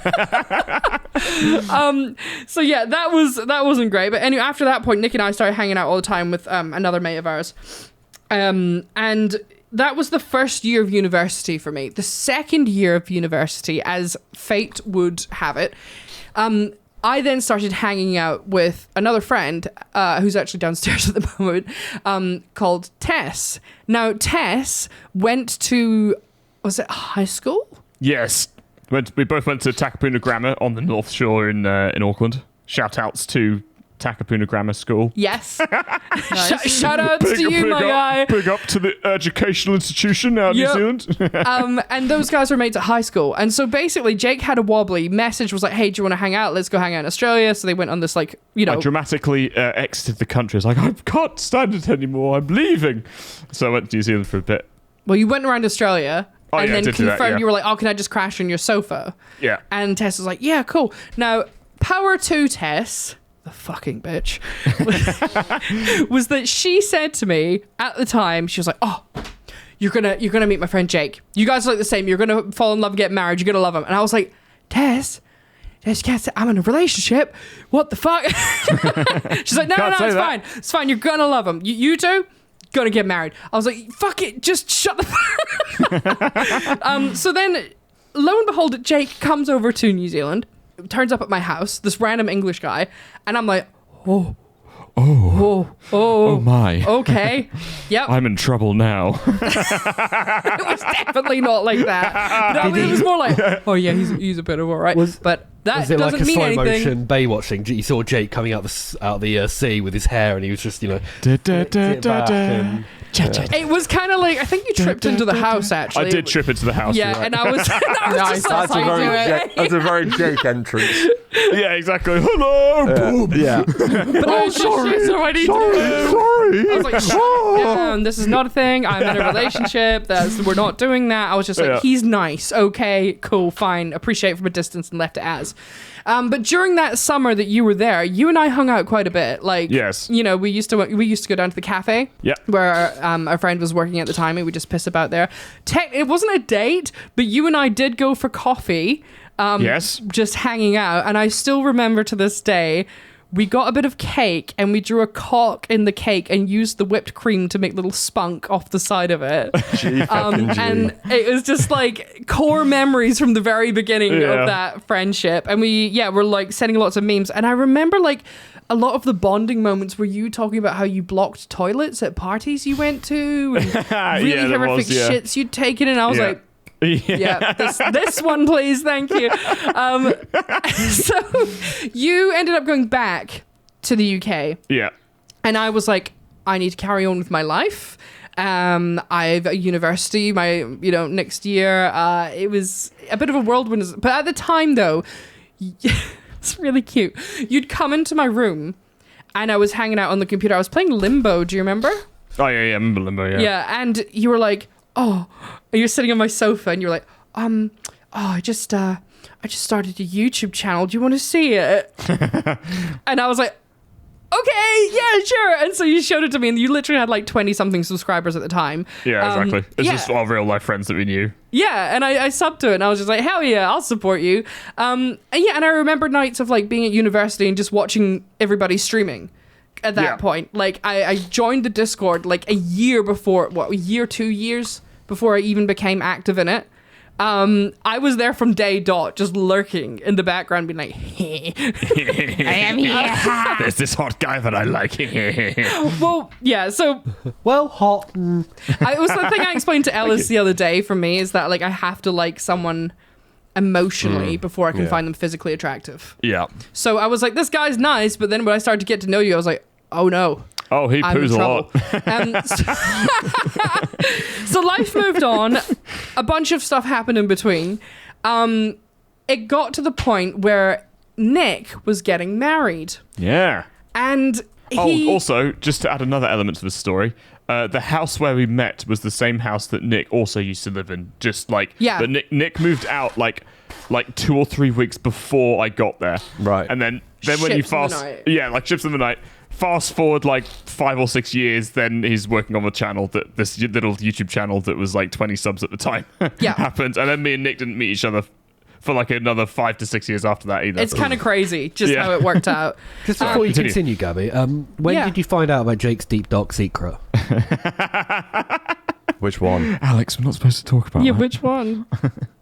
So yeah, that wasn't great. But anyway, after that point, Nick and I started hanging out all the time with another mate of ours. And that was the first year of university for me. The second year of university, as fate would have it, I then started hanging out with another friend who's actually downstairs at the moment, called Tess. Now, Tess went to, was it high school? Yes. We both went to Takapuna Grammar on the North Shore in Auckland. Shout outs to Takapuna Grammar School. Yes. Shout outs to you, my guy. Big up to the educational institution out in New Zealand. And those guys were mates at high school. And so basically, Jake had a wobbly message, was like, hey, do you want to hang out? Let's go hang out in Australia. So they went on this, like, you know. I dramatically exited the country. I was like, I can't stand it anymore. I'm leaving. So I went to New Zealand for a bit. Well, you went around Australia. And then confirmed, you were like, oh, can I just crash on your sofa? Yeah. And Tess was like, yeah, cool. Now, power to Tess, the fucking bitch, was that she said to me at the time, she was like, oh, you're gonna meet my friend Jake. You guys are like the same. You're gonna fall in love and get married. You're gonna love him. And I was like, Tess, you can't say I'm in a relationship. What the fuck? She's like, no, it's fine. It's fine. You're gonna love him. You two, gonna get married. I was like, fuck it, just shut the fuck. So then, lo and behold, Jake comes over to New Zealand, turns up at my house, this random English guy, and I'm like, oh my. Okay. Yep. I'm in trouble now. It was definitely not like that. But it was more like, oh yeah, he's a bit of alright. But that was it doesn't like a mean slow anything. motion bay watching? You saw Jake coming out the sea with his hair, and he was just, Da, It was kind of like, I think you tripped into the house, actually. I did trip into the house. Yeah, right. and I was just like, That's a very Jake entrance. Yeah, exactly. Hello. Boom. Yeah. but I was sorry. sorry. Sorry. I was like, shut down. This is not a thing. I'm in a relationship. We're not doing that. I was just like, he's nice. Okay, cool, fine. Appreciate from a distance and left it as. But during that summer that you were there, you and I hung out quite a bit. Like, yes. You know, we used to go down to the cafe. Yeah. Where our friend was working at the time, and we just piss about there. It wasn't a date, but you and I did go for coffee. Yes. Just hanging out, and I still remember to this day. We got a bit of cake and we drew a cock in the cake and used the whipped cream to make little spunk off the side of it. And it was just like core memories from the very beginning of that friendship. And we're like sending lots of memes. And I remember like a lot of the bonding moments were you talking about how you blocked toilets at parties you went to and really horrific shits you'd taken. And I was like, yeah, this one, please, thank you. So you ended up going back to the UK. Yeah. And I was like, I need to carry on with my life. I've a university, next year. It was a bit of a whirlwind. But at the time, though, it's really cute. You'd come into my room and I was hanging out on the computer. I was playing Limbo. Do you remember? Oh, yeah, I remember Limbo, yeah. Yeah, and you were like, oh, you're sitting on my sofa and you're like, I just started a YouTube channel. Do you want to see it? And I was like, okay, yeah, sure. And so you showed it to me and you literally had like 20 something subscribers at the time. Yeah, exactly. It's just all real life friends that we knew. Yeah, and I subbed to it and I was just like, hell yeah, I'll support you. And I remember nights of like being at university and just watching everybody streaming. At that point, like I joined the Discord like a year before, 2 years before I even became active in it. I was there from day dot, just lurking in the background, being like, I am here. There's this hot guy that I like. well, yeah, so Well, hot. it was the thing I explained to Ellis the other day for me is that, like, I have to like someone emotionally before I can find them physically attractive. Yeah. So I was like, this guy's nice, but then when I started to get to know you, I was like, oh no. Oh, he I'm in poos a trouble. lot. So life moved on. A bunch of stuff happened in between. It got to the point where Nick was getting married. Yeah. And he... also, just to add another element to the story, the house where we met was the same house that Nick also used to live in. Just like... Yeah. But Nick moved out like 2 or 3 weeks before I got there. Right. And then when you Ships in the fast... night. Yeah, like ships in the night. Fast forward like 5 or 6 years, then he's working on the channel, this little YouTube channel that was like 20 subs at the time. Yeah. happened. And then me and Nick didn't meet each other for like another 5 to 6 years after that either. It's kind of crazy just how it worked out. Just before you continue. continue, Gabby, when Yeah. did you find out about Jake's deep dark secret? Which one? Alex, we're not supposed to talk about Yeah, that. which one?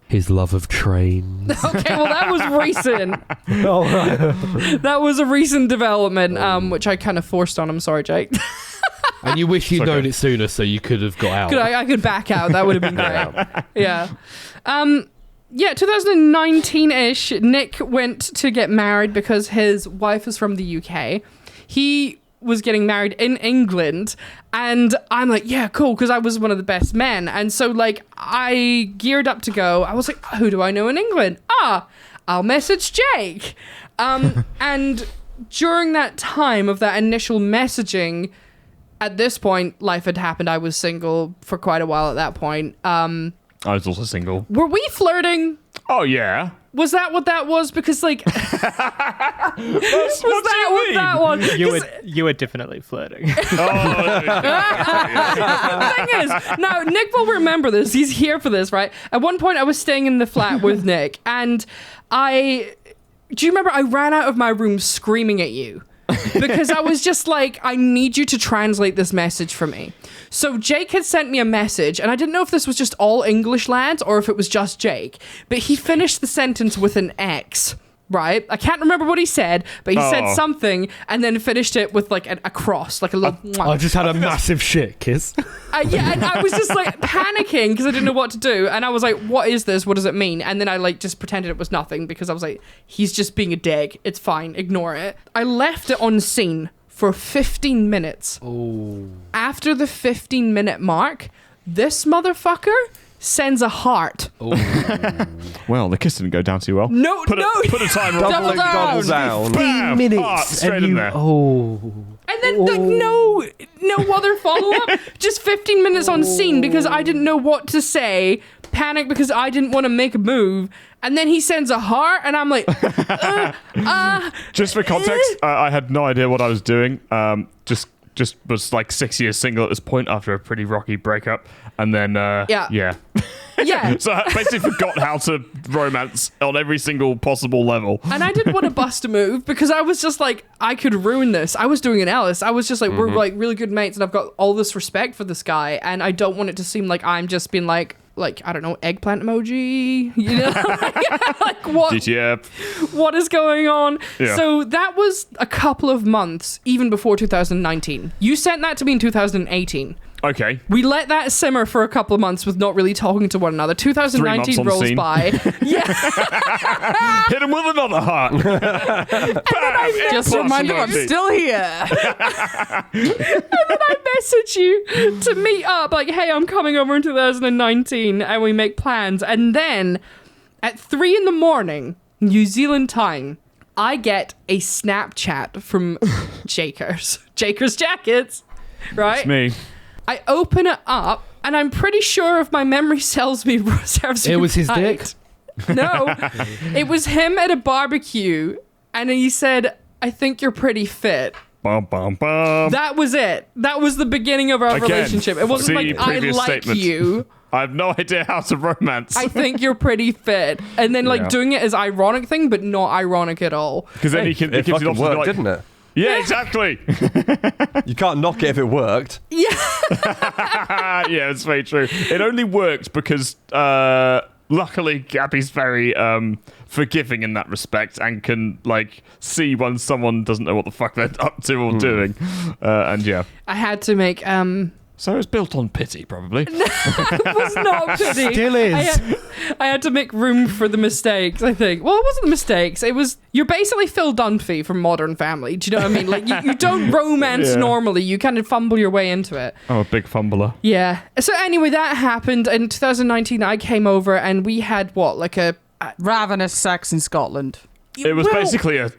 His love of trains. Okay, well, that was recent. Oh, right. That was a recent development, which I kind of forced on him. Sorry, Jake. And you wish you'd It's okay. known it sooner so you could have got out. I could back out. That would have been great. Yeah. Yeah, 2019-ish, Nick went to get married because his wife is from the UK. He was getting married in England, and I'm like, yeah, cool, because I was one of the best men. And so, like, I geared up to go. I was like, who do I know in England? I'll message Jake. And during that time of that initial messaging, at this point, life had happened. I was single for quite a while at that point. I was also single. Were we flirting? Oh, yeah. Was that what that was? Because, like, was that what that was? You were definitely flirting. The thing is, now Nick will remember this. He's here for this, right? At one point, I was staying in the flat with Nick, and do you remember I ran out of my room screaming at you? Because I was just like, I need you to translate this message for me. So Jake had sent me a message, and I didn't know if this was just all English lads or if it was just Jake, but he finished the sentence with an X, right? I can't remember what he said, but he said something and then finished it with like a cross, like a little... I just had a massive shit kiss. Yeah, and I was just like panicking because I didn't know what to do. And I was like, what is this? What does it mean? And then I like just pretended it was nothing because I was like, he's just being a dig. It's fine. Ignore it. I left it on scene for 15 minutes. Oh. After the 15-minute mark, this motherfucker sends a heart. Well, the kiss didn't go down too well. No. Put a timer on. Double down. Double down. 15 minutes. straight and in you, there. Oh. And then like, no other follow-up. Just 15 minutes on scene because I didn't know what to say. Panic because I didn't want to make a move. And then he sends a heart, and I'm like, Just for context, I had no idea what I was doing. Just was like 6 years single at this point after a pretty rocky breakup. And then, yeah. yeah. So I basically forgot how to romance on every single possible level. And I didn't want to bust a move because I was just like, I could ruin this. I was doing an Ellis. I was just like, we're like really good mates, and I've got all this respect for this guy, and I don't want it to seem like I'm just being like I don't know, eggplant emoji, you know, like what? DTF. What is going on? Yeah. So that was a couple of months, even before 2019. You sent that to me in 2018. Okay. We let that simmer for a couple of months with not really talking to one another. 2019 on rolls scene. by. Yeah. Hit him with another heart. Just a reminder, I'm still here. And then I message you to meet up, like, hey, I'm coming over in 2019, and we make plans. And then at 3 a.m, New Zealand time, I get a Snapchat from Jakers Jackets, right? It's me. I open it up, and I'm pretty sure if my memory serves me It was his right. dick? No, it was him at a barbecue, and he said, I think you're pretty fit. Bum, bum, bum. That was it. That was the beginning of our Again, relationship. It wasn't see like, I previous like statement. you. I have no idea how to romance. I think you're pretty fit. And then, like, Yeah. doing it as ironic thing, but not ironic at all. Because then he can. It gives you the fucking option to be worked, like, didn't it? Yeah, exactly. You can't knock it if it worked. Yeah. Yeah, it's very true. It only worked because luckily, Gabby's very forgiving in that respect and can like see when someone doesn't know what the fuck they're up to or doing. And yeah, I had to make so it's built on pity, probably. it was not pity. Still is. I had to make room for the mistakes, I think. Well, it wasn't mistakes. It was, you're basically Phil Dunphy from Modern Family. Do you know what I mean? Like, you don't romance normally. You kind of fumble your way into it. Oh, a big fumbler. Yeah. So anyway, that happened. In 2019, I came over and we had, like a... Ravenous sex in Scotland. It was basically a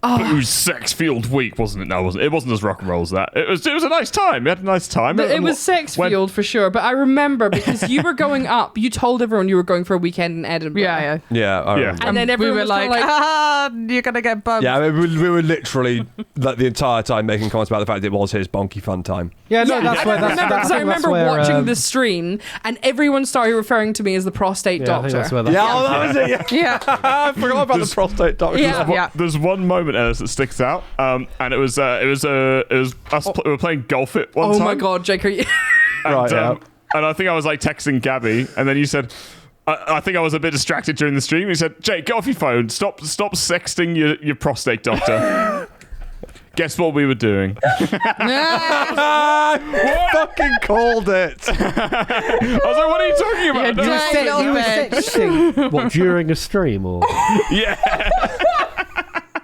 booze sex-fueled week, wasn't it? No, it wasn't. It wasn't as rock and roll as that. It was a nice time. We had a nice time. It was sex-fueled for sure, but I remember because you were going up, you told everyone you were going for a weekend in Edinburgh. Yeah. Yeah. And then everyone we were was like, you're going to get bumped. Yeah, I mean, we were literally like the entire time making comments about the fact that it was his bonky fun time. Yeah, no, that's where I remember watching the stream and everyone started referring to me as the prostate doctor. That was it. Yeah. I forgot about the prostate doctor. Yeah. There's one moment, Ellis, that sticks out, and it was us. We were playing golf it one time. Oh my god, Jake, are you? And I think I was like texting Gabby, and then you said, I think I was a bit distracted during the stream. You said, Jake, get off your phone. Stop sexting your prostate doctor. Guess what we were doing? Fucking called it. I was like, what are you talking about? You were sexting. What, during a stream or? Yeah.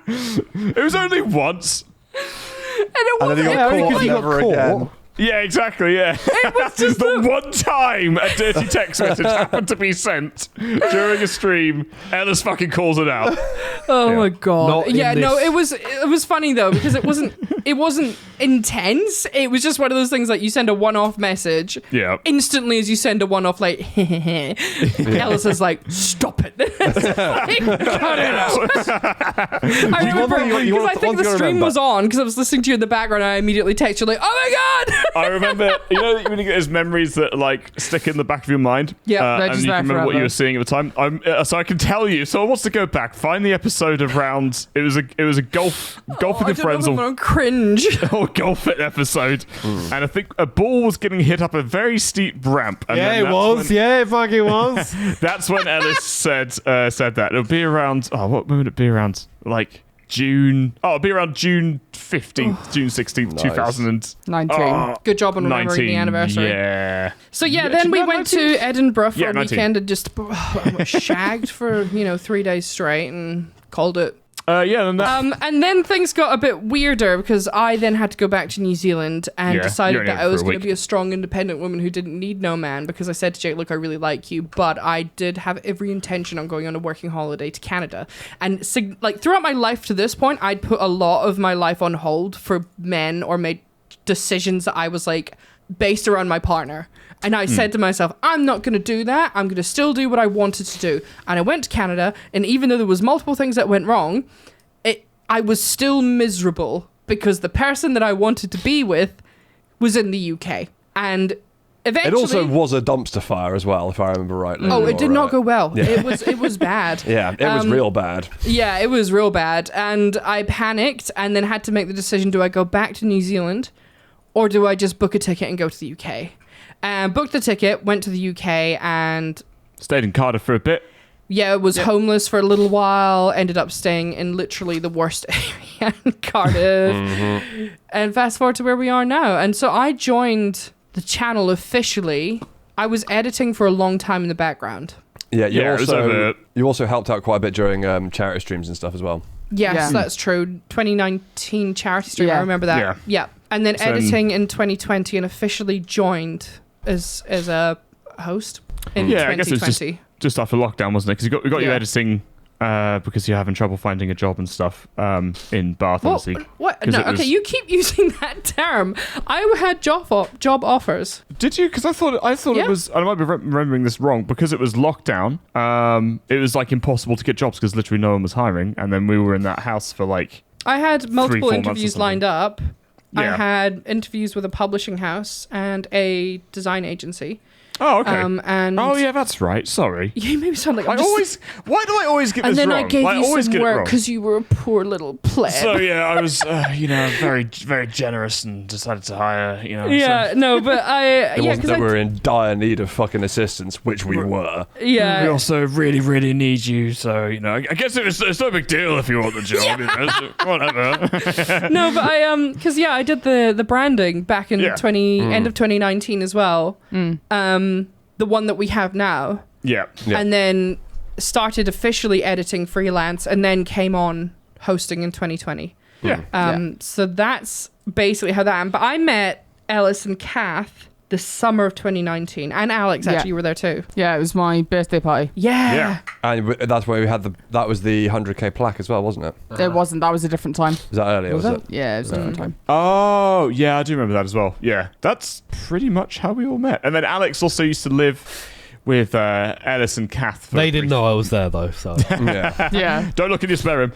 It was only once. And it And then he wasn't. got only caught 'cause you got never caught. again. Yeah, exactly, yeah. It was just the one time a dirty text message happened to be sent during a stream, Ellis fucking calls it out. Oh my god. Not in Yeah, no, this. it was funny though because it wasn't intense. It was just one of those things like you send a one-off message. Yeah. Instantly as you send a one-off like Ellis is like, stop it. Like, cut it out. I remember because I think the stream was on because I was listening to you in the background and I immediately text you like, oh my god. I remember, you know, when you get those memories that like stick in the back of your mind, Yeah, they're and just you there can remember what forever. you were seeing at the time. So I can tell you. Someone wants to go back, find the episode around. It was a golf with your friends or cringe. or golf it episode, and I think a ball was getting hit up a very steep ramp. And Yeah, then it that's was. when- Yeah, it fucking was. That's when Ellis said that it'll be around. Oh, what when would it be around? Like June. Oh, it'll be around June 15th, June 16th, Nice. 19. Good job on remembering 19. the anniversary. Yeah. So yeah, Yeah, then we no, went 19. to Edinburgh for Yeah, a 19. weekend and just shagged for 3 days straight and called it. Yeah. And that, And then things got a bit weirder because I then had to go back to New Zealand and Yeah, decided you're that in I was for a going to week. be a strong, independent woman who didn't need no man because I said to Jake, look, I really like you, but I did have every intention on going on a working holiday to Canada. And throughout my life to this point, I'd put a lot of my life on hold for men or made decisions that I was like based around my partner. And I said to myself, I'm not going to do that. I'm going to still do what I wanted to do. And I went to Canada, and even though there was multiple things that went wrong, I was still miserable because the person that I wanted to be with was in the UK. And eventually... It also was a dumpster fire as well, if I remember rightly. Oh, it did not go well. Yeah. It was bad. Yeah, it was real bad. Yeah, it was real bad. And I panicked and then had to make the decision, do I go back to New Zealand or do I just book a ticket and go to the UK? And booked the ticket, went to the UK and... stayed in Cardiff for a bit. Yeah, was homeless for a little while, ended up staying in literally the worst area in Cardiff. And fast forward to where we are now. And so I joined the channel officially. I was editing for a long time in the background. Yeah, you Yeah, it was over- also helped out quite a bit during charity streams and stuff as well. Yes, Yeah. that's true. 2019 charity stream, I Yeah. remember that. Yeah. And then So then- editing in 2020 and officially joined as a host in Yeah, I guess it was 2020. just after lockdown, wasn't it? Because we got you Yeah. editing because you're having trouble finding a job and stuff in Bath, Well, obviously. what? 'Cause No, it was- okay, you keep using that term. I had job offers. Did you? Because I thought Yeah. it was. I might be remembering this wrong. Because it was lockdown. It was like impossible to get jobs because literally no one was hiring, and then we were in that house for like. I had multiple 4 months or interviews something. lined up. I Yeah. had interviews with a publishing house and a design agency. Oh, okay. And oh, yeah, that's right. Sorry. you made me sound like I'm Why do I always get and this then wrong? I gave I you always some get it work wrong. because you were a poor little pleb. So yeah, I was, very, very generous and decided to hire, yeah, no, but I It yeah, wasn't because that we were in dire need of fucking assistance, which we were. yeah. we also really, really need you. So I guess it's no big deal if you want the job. So whatever. No, but I because I did the branding back in end of 2019 as well. The one that we have now, Yeah. and then started officially editing freelance, and then came on hosting in 2020. Yeah. So that's basically how that happened. But I met Ellis and Kath the summer of 2019, and Alex actually you were there too. Yeah, it was my birthday party. Yeah. And that's where we had that was the 100k plaque as well, wasn't it? It wasn't. That was a different time. Was that earlier? Was it? Yeah, it was a different time. Oh, yeah, I do remember that as well. Yeah, that's pretty much how we all met. And then Alex also used to live with Ellis and Kath. They didn't know I was there though, so Yeah. Yeah. Don't look in your spare room.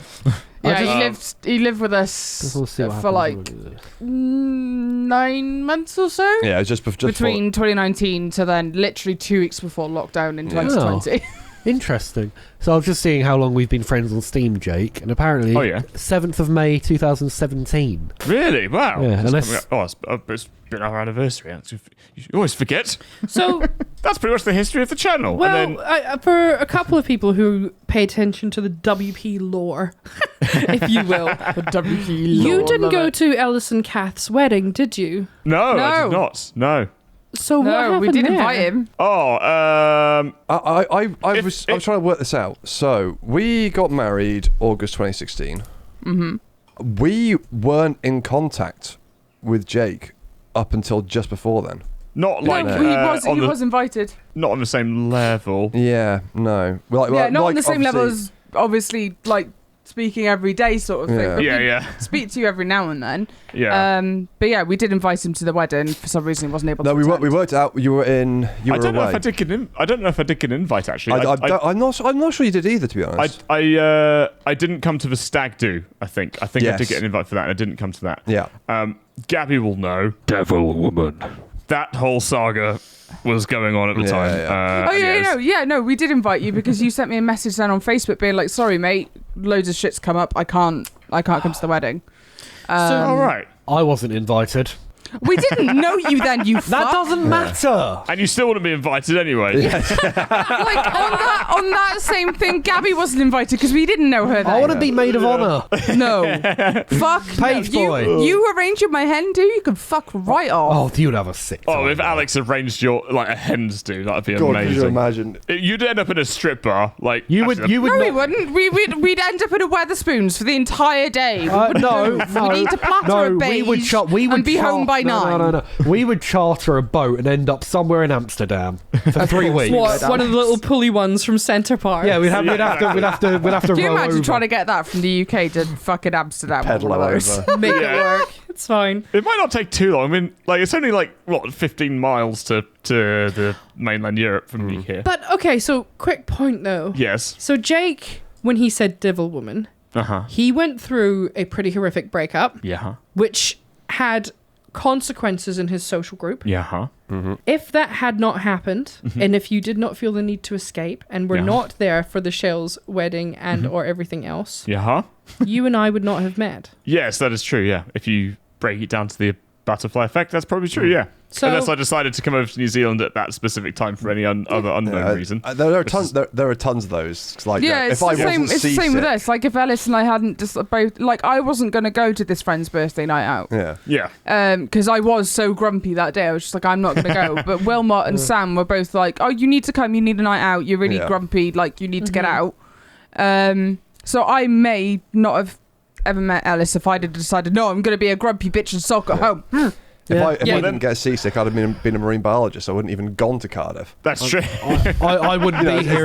Yeah, he lived with us we'll see what for happens like when we do this. 9 months or so. Yeah, it was just Between 2019 to then literally 2 weeks before lockdown in 2020. Interesting. So I was just seeing how long we've been friends on Steam, Jake, and apparently 7th of May 2017. Really? Wow. Yeah, It's been our anniversary. You always forget. So That's pretty much the history of the channel. well, And then, for a couple of people who pay attention to the WP lore, if you will, you didn't go to Ellis and Kath's wedding, did you? no, I No. did not. No. So what No, happened we did there? invite him. Oh, I was trying to work this out. So we got married August 2016. Mm-hmm. We weren't in contact with Jake up until just before then. not like he was invited. not on the same level. Yeah, no. Well, Not like, on the same level obviously- as obviously like speaking every day sort of thing. Yeah. But Yeah, we yeah, speak to you every now and then. yeah. But yeah, we did invite him to the wedding. For some reason, he wasn't able to. No, we attend. worked out. You were in. You I were don't know away. if I did get I don't know if I did get an invite actually. I'm not sure you did either, to be honest. I didn't come to the stag do. I think I Yes. did get an invite for that, and I didn't come to that. Yeah. Gabby will know. Devil woman. That whole saga was going on at the Yeah, time. yeah. and yes. No, we did invite you because you sent me a message then on Facebook being like, "Sorry, mate, loads of shit's come up. I can't come to the wedding." All right. I wasn't invited. We didn't know you then, you That fuck. doesn't matter. And you still wouldn't be invited anyway. Like on that same thing, Gabby wasn't invited because we didn't know her then. I want to be maid of honour. No. Fuck. Page no. boy. You arranging my hen do? You can fuck right off. Oh, you'd have a sick time. Oh, if Alex arranged your a hens do, that'd be God, could you amazing. imagine? You'd end up in a strip bar, like You would No, we not. wouldn't. We'd end up in a Weatherspoons for the entire day. No, We'd eat a platter of beige we would and be home by 9. No. We would charter a boat and end up somewhere in Amsterdam for 3 weeks. What, one of the little pulley ones from Centre Park? Yeah, we'd have to Can you row imagine over. trying to get that from the UK to fucking Amsterdam? Pedal One of those. over. Make Yeah. it work. It's fine. It might not take too long. I mean, it's only 15 miles to the mainland Europe from me here. But okay, so quick point though. Yes. So Jake, when he said devil woman, he went through a pretty horrific breakup, Yeah. which had consequences in his social group. Yeah. If that had not happened, and if you did not feel the need to escape and were Yeah. not there for the Shell's wedding and or everything else, Yeah. you and I would not have met. Yes, that is true. Yeah. If you break it down to the butterfly effect, that's probably true. Yeah. So Unless I decided to come over to New Zealand at that specific time for any other unknown reason. There are tons. There are tons of those. It's like Yeah, it's if I the same. wasn't It's the same with seasick- us. Like if Ellis and I hadn't just both, like I wasn't gonna go to this friend's birthday night out. Yeah. Yeah. Because I was so grumpy that day. I was just like, I'm not gonna go. But Wilmot and Sam were both like, "Oh, you need to come. You need a night out. You're really Yeah. grumpy. Like you need to get out." So I may not have ever met Ellis if I'd have decided, no, I'm gonna be a grumpy bitch and sulk at home. If I Yeah. didn't get seasick, I'd have been a marine biologist. I wouldn't even gone to Cardiff. That's true. I wouldn't You know, be here.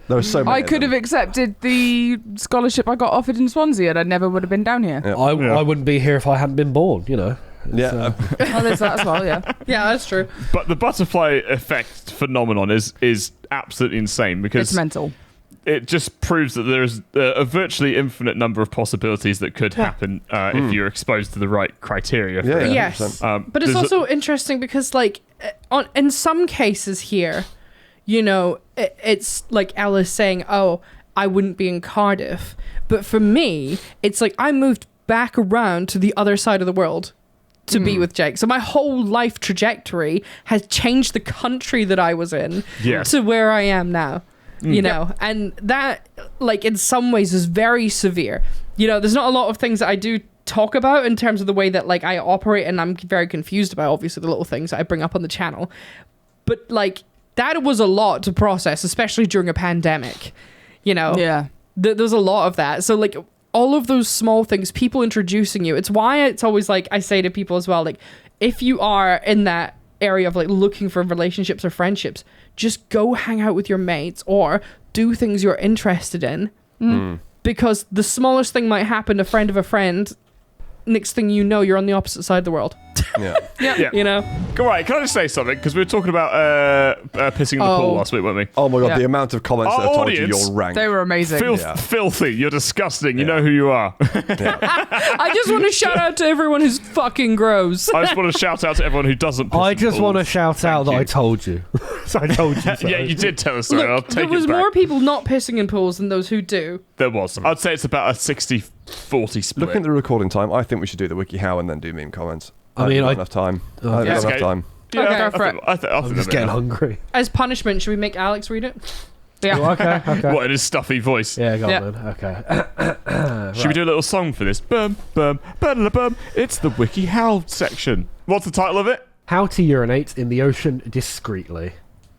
there are so many. I could have accepted the scholarship I got offered in Swansea, and I never would have been down here. Yeah. I wouldn't be here if I hadn't been born. You know. Yeah. Oh, there's that as well. Yeah, yeah, that's true. But the butterfly effect phenomenon is absolutely insane because it's mental. it just proves that there's a virtually infinite number of possibilities that could happen if you're exposed to the right criteria. For it. Yes. But it's also interesting because, like, in some cases here, you know, it's like Ellis saying, oh, I wouldn't be in Cardiff. But for me, it's like I moved back around to the other side of the world to be with Jake. So my whole life trajectory has changed the country that I was in to where I am now. You know, and that, like, in some ways is very severe. You know, there's not a lot of things that I do talk about in terms of the way that, like, I operate, and I'm very confused about, obviously, the little things that I bring up on the channel. But, like, that was a lot to process, especially during a pandemic. You know? Yeah. There's a lot of that. So, like, all of those small things, people introducing you, it's why it's always, like, I say to people as well, like, if you are in that area of, like, looking for relationships or friendships, just go hang out with your mates or do things you're interested in, because the smallest thing might happen, a friend of a friend, next thing you know, you're on the opposite side of the world. Yeah. You know? All right, can I just say something? Because we were talking about pissing in the pool last week, weren't we? Oh my god, the amount of comments Our that have told you audience, you're rank. They were amazing. Filthy. You're disgusting. You know who you are. I just want to shout out to everyone who's fucking gross. I just want to shout out to everyone who doesn't piss I in just pools. want to shout out that I told you. So I told you so. Yeah, you did tell us. Sorry, I'll Look, take there was it back. more people not pissing in pools than those who do. There was. I'd say it's about a 60-40 split. Looking at the recording time, I think we should do the WikiHow and then do meme comments. I mean, don't have enough time. I don't have enough time. Yeah, Okay. I Go for think- I think I'm just getting hungry. As punishment, should we make Alex read it? Yeah. Oh, okay. What, in his stuffy voice? Yeah, go Yeah. on then. Okay. Should we do a little song for this? Bum, bum, ba-da-da-bum. It's the WikiHow section. What's the title of it? How to urinate in the ocean discreetly.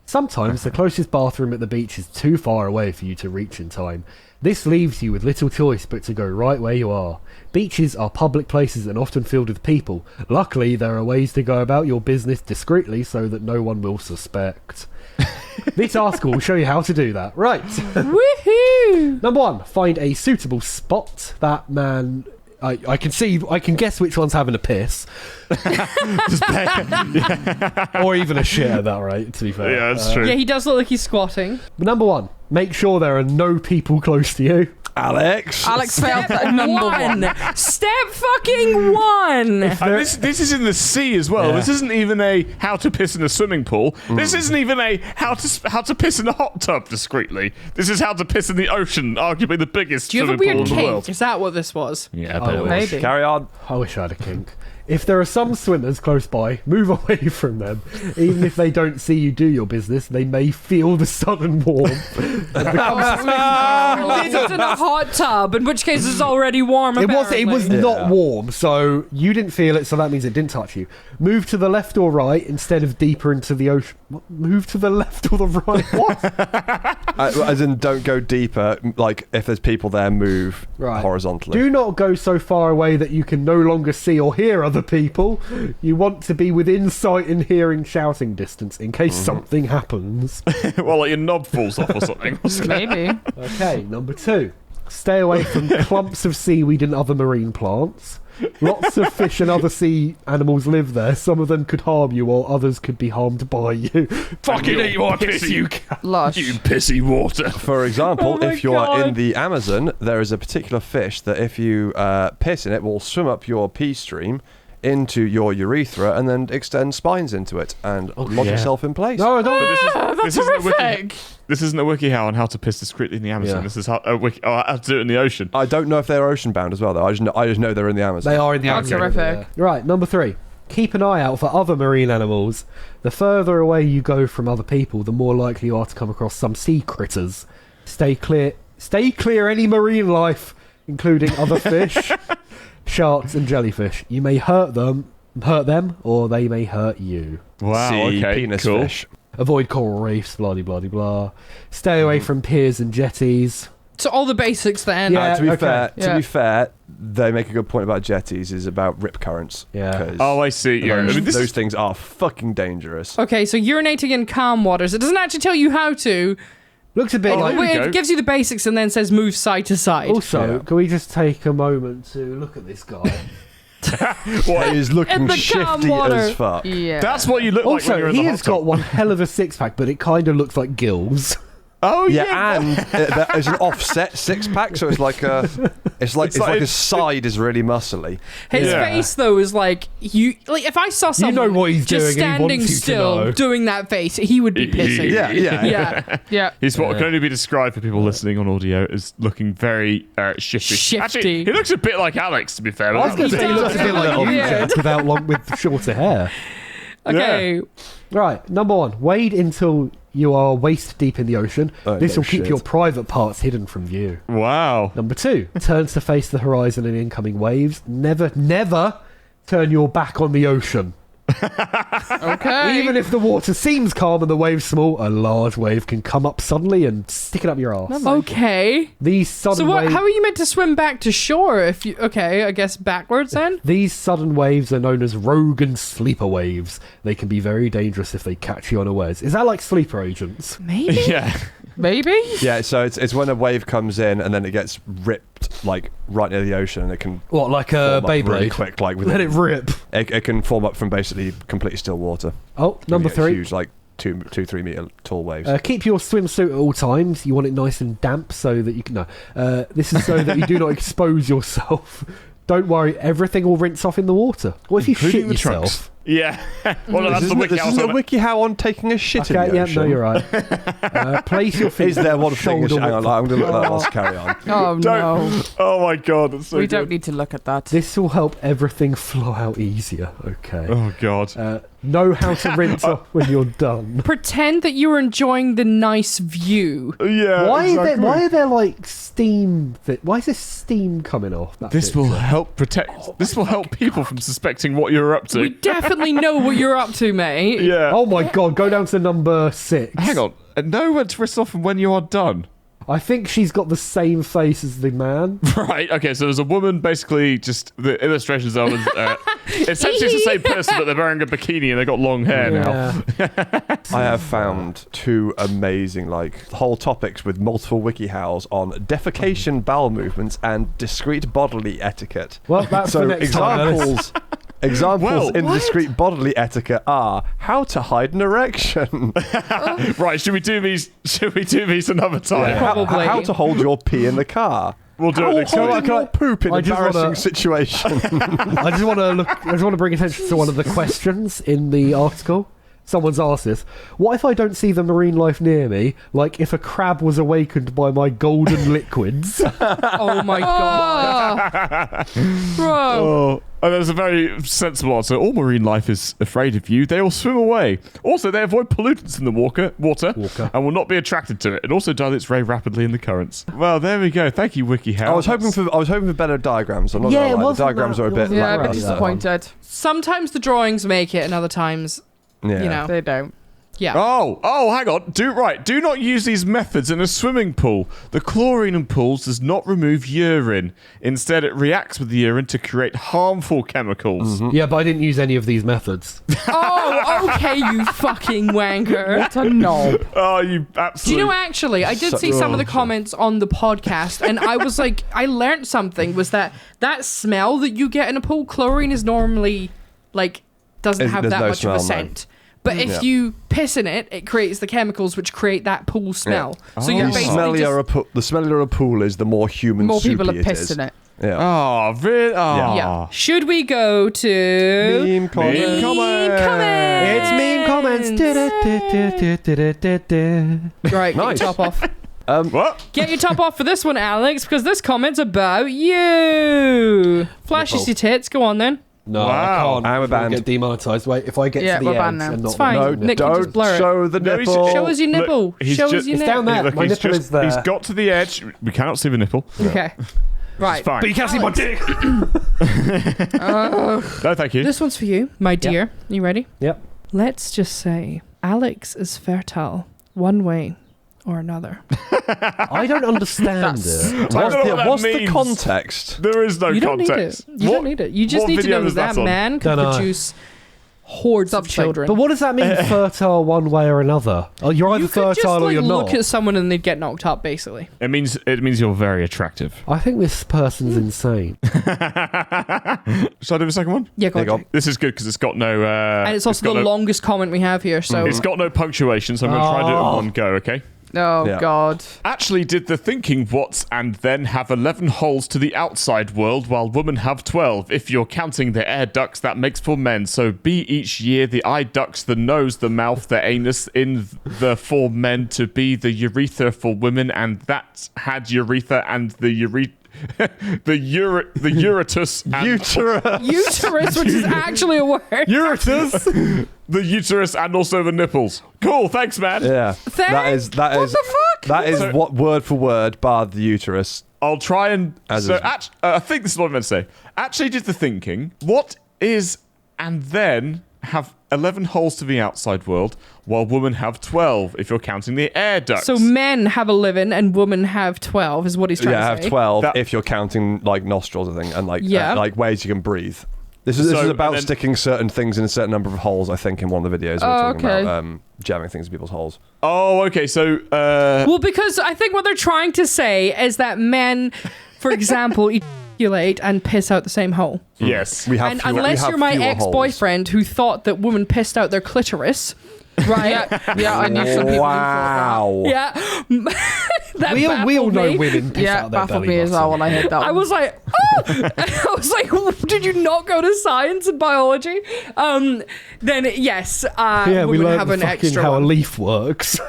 Sometimes the closest bathroom at the beach is too far away for you to reach in time. This leaves you with little choice but to go right where you are. Beaches are public places and often filled with people. Luckily, there are ways to go about your business discreetly so that no one will suspect. This article will show you how to do that. Right. Woohoo! Number 1, find a suitable spot. That man... I can guess which one's having a piss. Or even a shit at that rate, to be fair. Yeah, that's true. Yeah, he does look like he's squatting. But number 1, make sure there are no people close to you. Alex failed that number one. Step fucking one. And this is in the sea as well. Yeah. This isn't even a how to piss in a swimming pool. This isn't even a how to piss in a hot tub discreetly. This is how to piss in the ocean, arguably the biggest Do you have a swimming pool weird in the kink? world. Is that what this was? Yeah, Oh, Maybe. Carry on. I wish I had a kink. If there are some swimmers close by, move away from them. Even if they don't see you do your business, they may feel the sudden warmth. This is in a hot tub, in which case it's already warm. It was apparently. not warm, so you didn't feel it, so that means it didn't touch you. Move to the left or right instead of deeper into the ocean. What? Move to the left or the right? What? As in, don't go deeper. Like, if there's people there, move Right. horizontally. Do not go so far away that you can no longer see or hear other people. You want to be within sight and hearing shouting distance in case something happens. Well, like your knob falls off or something. Maybe. Okay, number 2. Stay away from clumps of seaweed and other marine plants. Lots of fish and other sea animals live there. Some of them could harm you, while others could be harmed by you. Fucking eat my piss, you cat. Lush. You pissy water. For example, Oh my if you are God. in the Amazon, there is a particular fish that if you piss in it, will swim up your pee stream into your urethra and then extend spines into it and lodge yeah. yourself in place. No, don't. This isn't a WikiHow on how to piss discreetly in the Amazon. Yeah. This is how to do it in the ocean. I don't know if they're ocean bound as well, though. I just know they're in the Amazon. They are in the That's Amazon. terrific. Yeah. Right, number 3. Keep an eye out for other marine animals. The further away you go from other people, the more likely you are to come across some sea critters. Stay clear any marine life, including other fish, sharks and jellyfish. You may hurt them, or they may hurt you. Wow. Sea okay. penis cool. fish. Avoid coral reefs, blah de blah de blah. Stay away from piers and jetties. So all the basics then. Yeah. To be okay. fair, they make a good point about jetties. Is about rip currents. Yeah. 'Cause Oh, I see. Yeah. I mean, this those is, things are fucking dangerous. Okay, so urinating in calm waters. It doesn't actually tell you how to. Looks a bit Oh, like... there we go. It gives you the basics and then says move side to side. Also, Yeah. can we just take a moment to look at this guy? He is looking the calm shifty water. as fuck. Yeah. that's what you look like when Also, you're in he the has hot tub. got one hell of a six-pack, but it kind of looks like gills. Oh Yeah, and there's an offset six-pack, so it's like a his side is really muscly. His face though is like if I saw someone know what he's just doing and he standing wants you to still know. doing that face, he would be pissing. Yeah. He's what can only be described for people listening on audio as looking very shifty. Shifty. Actually, he looks a bit like Alex, to be fair. I was going to say he looks a bit like you, Yeah. Jack, with shorter hair. Okay. Right, number 1. Wade until you are waist deep in the ocean. This no will keep shit. your private parts hidden from view. Wow. Number 2. Turn to face the horizon and incoming waves. Never turn your back on the ocean. Okay. Even if the water seems calm and the waves small, a large wave can come up suddenly and stick it up your arse. Okay. These sudden waves. How are you meant to swim back to shore if you? Okay, I guess backwards then. These sudden waves are known as rogue and sleeper waves. They can be very dangerous if they catch you unawares. Is that like sleeper agents? Maybe. Yeah. Maybe. Yeah, so it's when a wave comes in and then it gets ripped like right near the ocean, and it can What, like a form up really Beyblade? quick, like Let it rip. It can form up from basically completely still water. Oh, number You get 3. huge, like 2-3 meter tall waves. Keep your swimsuit at all times. You want it nice and damp so that you can. This is so that you do not expose yourself. Don't worry, everything will rinse off in the water. What if you Including shit the yourself? trunks. Yeah. Well, no, that's the This isn't a WikiHow. WikiHow on taking a shit in Okay, the yeah, ocean. no, you're right. Place your feet. Is there one thing? shoulder Hang on, width I'm going to look at that. Let's carry on. Oh no. Don't. Oh my god, that's so We good. don't need to look at that. This will help everything flow out easier. Okay. Oh god. Know how to rinse off when you're done. Pretend that you were enjoying the nice view. Yeah. Why exactly. are there like steam? Why is there steam coming off? That This picture? will help protect. This will help people from suspecting what you're up to. We definitely know what you're up to, mate. Yeah. Oh my god! Go down to number 6. Hang on. Know when to rinse off and when you are done. I think she's got the same face as the man. Right. Okay. So there's a woman. Basically, just the illustrations are essentially it's the same person, but they're wearing a bikini and they've got long hair now. I have found 2 amazing, whole topics with multiple WikiHows on defecation, bowel movements, and discreet bodily etiquette. Well, that's So the next time. examples in what? discreet bodily etiquette are how to hide an erection, Right. Should we do these? Should we do these another time? Probably. how to hold your pee in the car, We'll do it next how week. holding your poop in I just embarrassing wanna- situation. I just want to bring attention to one of the questions in the article. Someone's asked this. What if I don't see the marine life near me? Like if a crab was awakened by my golden liquids? Oh my god. Bro. Oh, and there's a very sensible answer. All marine life is afraid of you. They will swim away. Also, they avoid pollutants in the water and will not be attracted to it. It also dilates very rapidly in the currents. Well, there we go. Thank you, WikiHow. I was hoping for better diagrams. I'm not Yeah, gonna it lie. The wasn't diagrams that- are a it bit. wasn't Yeah, a that bit right, disappointed. Sometimes the drawings make it and other times, Yeah. you know. They don't. Yeah. Oh, hang on. Do not use these methods in a swimming pool. The chlorine in pools does not remove urine. Instead, it reacts with the urine to create harmful chemicals. Yeah, but I didn't use any of these methods. Oh, okay, you fucking wanker. What a knob. Oh, you Do absolutely... you know, actually, I did see some of the comments on the podcast, and I was like, I learned something, was that smell that you get in a pool, chlorine is normally, doesn't have There's that no much of a smell, no. scent. But if Yeah. you piss in it, it creates the chemicals which create that pool smell. So you're Oh. The basically smellier a pool is, the more human More people soupy have it pissed is. in it. Yeah. Oh, really? Oh. Yeah. Should we go to... Meme comments. Meme comments. It's meme comments. Right, Nice. get your top off. What? Get your top off for this one, Alex, because this comment's about you. Flashes your tits. Go on, then. No, Wow. I can't. I'm a band. Get demonetized. Wait, if I get Yeah, to the we're end banned now. and not It's fine. No, Nick, you just don't blur it. show the No, he's- nipple. Show us your Look, nipple. he's Show us just- your It's nipple. down there. Look, My he's nipple just- is there. He's got to the edge. We cannot see the nipple. Okay. Right. It's fine. But you can't see my dick. No, thank you. This one's for you, my dear. You ready? Yep. Let's just say Alex is fertile one way or another. I don't understand it. I don't know what that What's the means. context? There is no You don't need it. context. You don't need it. You just what need to video know is that that on? man can Don't know. produce hordes of children. But what does that mean, fertile one way or another? Oh, you're either you could just fertile or you're look not. at someone and they'd get knocked up, basically. It means you're very attractive. I think this person's insane. Shall I do the second one? Yeah, go There on. you go. This is good because it's got no. And it's also got the no, longest comment we have here, so... It's got no punctuation, so I'm going to try and do it in one go. Okay. Oh, Yeah. God. Actually did the thinking what and then have 11 holes to the outside world while women have 12. If you're counting the air ducts, that makes for men. So be each year the eye ducts, the nose, the mouth, the anus in the for men to be the urethra for women, and that had urethra and the the uretus and Uterus, which is actually a word. uretus, the uterus and also the nipples. Cool, thanks, man. Yeah. That is What the fuck? That is So- what word for word bar the uterus. I'll try and As so is- I think this is what I'm meant to say. Actually did the thinking. What is and then have 11 holes to the outside world while women have 12 if you're counting the air ducts. So men have 11 and women have 12 is what he's trying Yeah, to have say. 12 That- if you're counting like nostrils, I think, and like Yeah. like ways you can breathe. This is So, about and then- sticking certain things in a certain number of holes. I think in one of the videos we were talking okay. about jamming things in people's holes. Oh, okay. So Well, because I think what they're trying to say is that men, for example, ejaculate and piss out the same hole. yes. We have And fewer, we unless have you're my fewer holes. ex-boyfriend who thought that women pissed out their clitoris, right? Yeah, I knew some people who thought Wow. Yeah. That We all baffled know me. women that. piss Yeah, out their baffled belly me as well when button. I heard that. I was like, oh! I was like, did you not go to science and biology? Then yes, Yeah, we women learned have an fucking extra how a one. leaf works.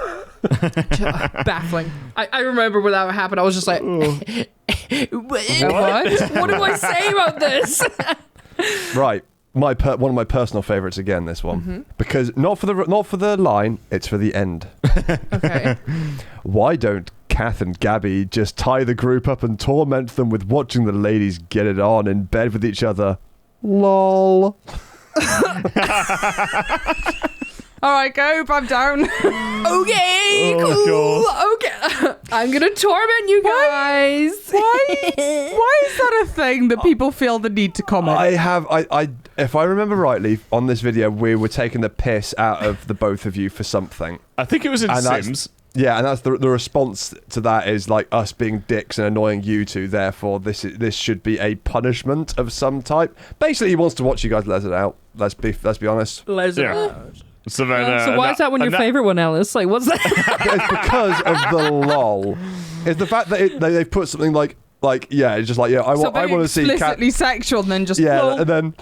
Baffling. I remember when that happened, I was just like, what do I say about this? Right. One of my personal favorites again. This one because not for the line, it's for the end. Okay. Why don't Kath and Gabby just tie the group up and torment them with watching the ladies get it on in bed with each other? Lol. all right, go, I'm down. Okay, Oh, cool. Okay. I'm gonna torment you guys. Why is that a thing that people feel the need to comment? I if I remember rightly, on this video we were taking the piss out of the both of you for something. I think it was in And that's- Sims. Yeah, and that's the response to that is like us being dicks and annoying you two. Therefore, this should be a punishment of some type. Basically, he wants to watch you guys let it out. Let's be honest. Yeah. So then. So why is that one your favorite one, Ellis? Like, what's that? It's because of the lol. It's the fact that they've put something like yeah, it's just like yeah, I want to see Cat. explicitly sexual, and then just Yeah, lol. and then